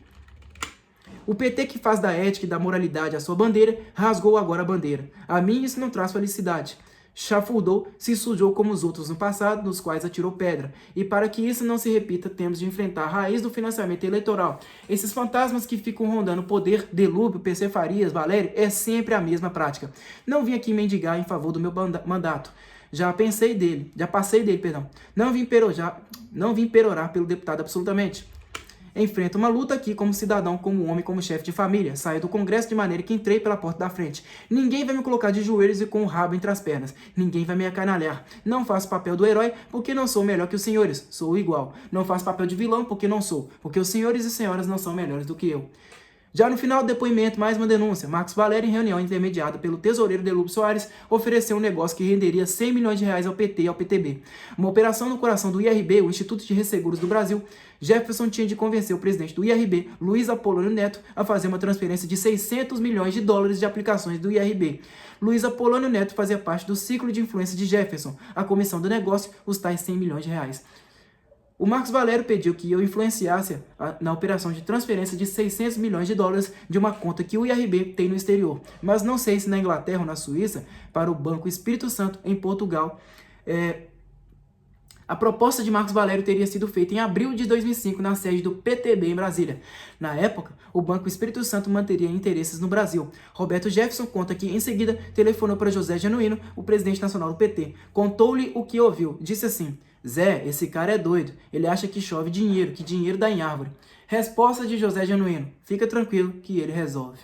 O PT, que faz da ética e da moralidade a sua bandeira, rasgou agora a bandeira. A mim isso não traz felicidade. Chafurdou, se sujou como os outros no passado, nos quais atirou pedra. E para que isso não se repita, temos de enfrentar a raiz do financiamento eleitoral. Esses fantasmas que ficam rondando o poder, Delúbio, PC Farias, Valério, é sempre a mesma prática. Não vim aqui mendigar em favor do meu mandato. Já passei dele, perdão. Não vim perorar pelo deputado absolutamente. Enfrento uma luta aqui como cidadão, como homem, como chefe de família. Saio do Congresso de maneira que entrei pela porta da frente. Ninguém vai me colocar de joelhos e com o rabo entre as pernas. Ninguém vai me acanalhar. Não faço papel do herói porque não sou melhor que os senhores. Sou igual. Não faço papel de vilão porque não sou. Porque os senhores e senhoras não são melhores do que eu. Já no final do depoimento, mais uma denúncia. Marcos Valério, em reunião intermediada pelo tesoureiro Delúbio Soares, ofereceu um negócio que renderia 100 milhões de reais ao PT e ao PTB. Uma operação no coração do IRB, o Instituto de Resseguros do Brasil. Jefferson tinha de convencer o presidente do IRB, Luiz Apolônio Neto, a fazer uma transferência de 600 milhões de dólares de aplicações do IRB. Luiz Apolônio Neto fazia parte do ciclo de influência de Jefferson, a comissão do negócio, os tais 100 milhões de reais. O Marcos Valério pediu que eu influenciasse na operação de transferência de 600 milhões de dólares de uma conta que o IRB tem no exterior. Mas não sei se na Inglaterra ou na Suíça, para o Banco Espírito Santo, em Portugal. A proposta de Marcos Valério teria sido feita em abril de 2005 na sede do PTB em Brasília. Na época, o Banco Espírito Santo manteria interesses no Brasil. Roberto Jefferson conta que, em seguida, telefonou para José Genuíno, o presidente nacional do PT. Contou-lhe o que ouviu. Disse assim: Zé, esse cara é doido. Ele acha que chove dinheiro, que dinheiro dá em árvore. Resposta de José Genuíno: fica tranquilo que ele resolve.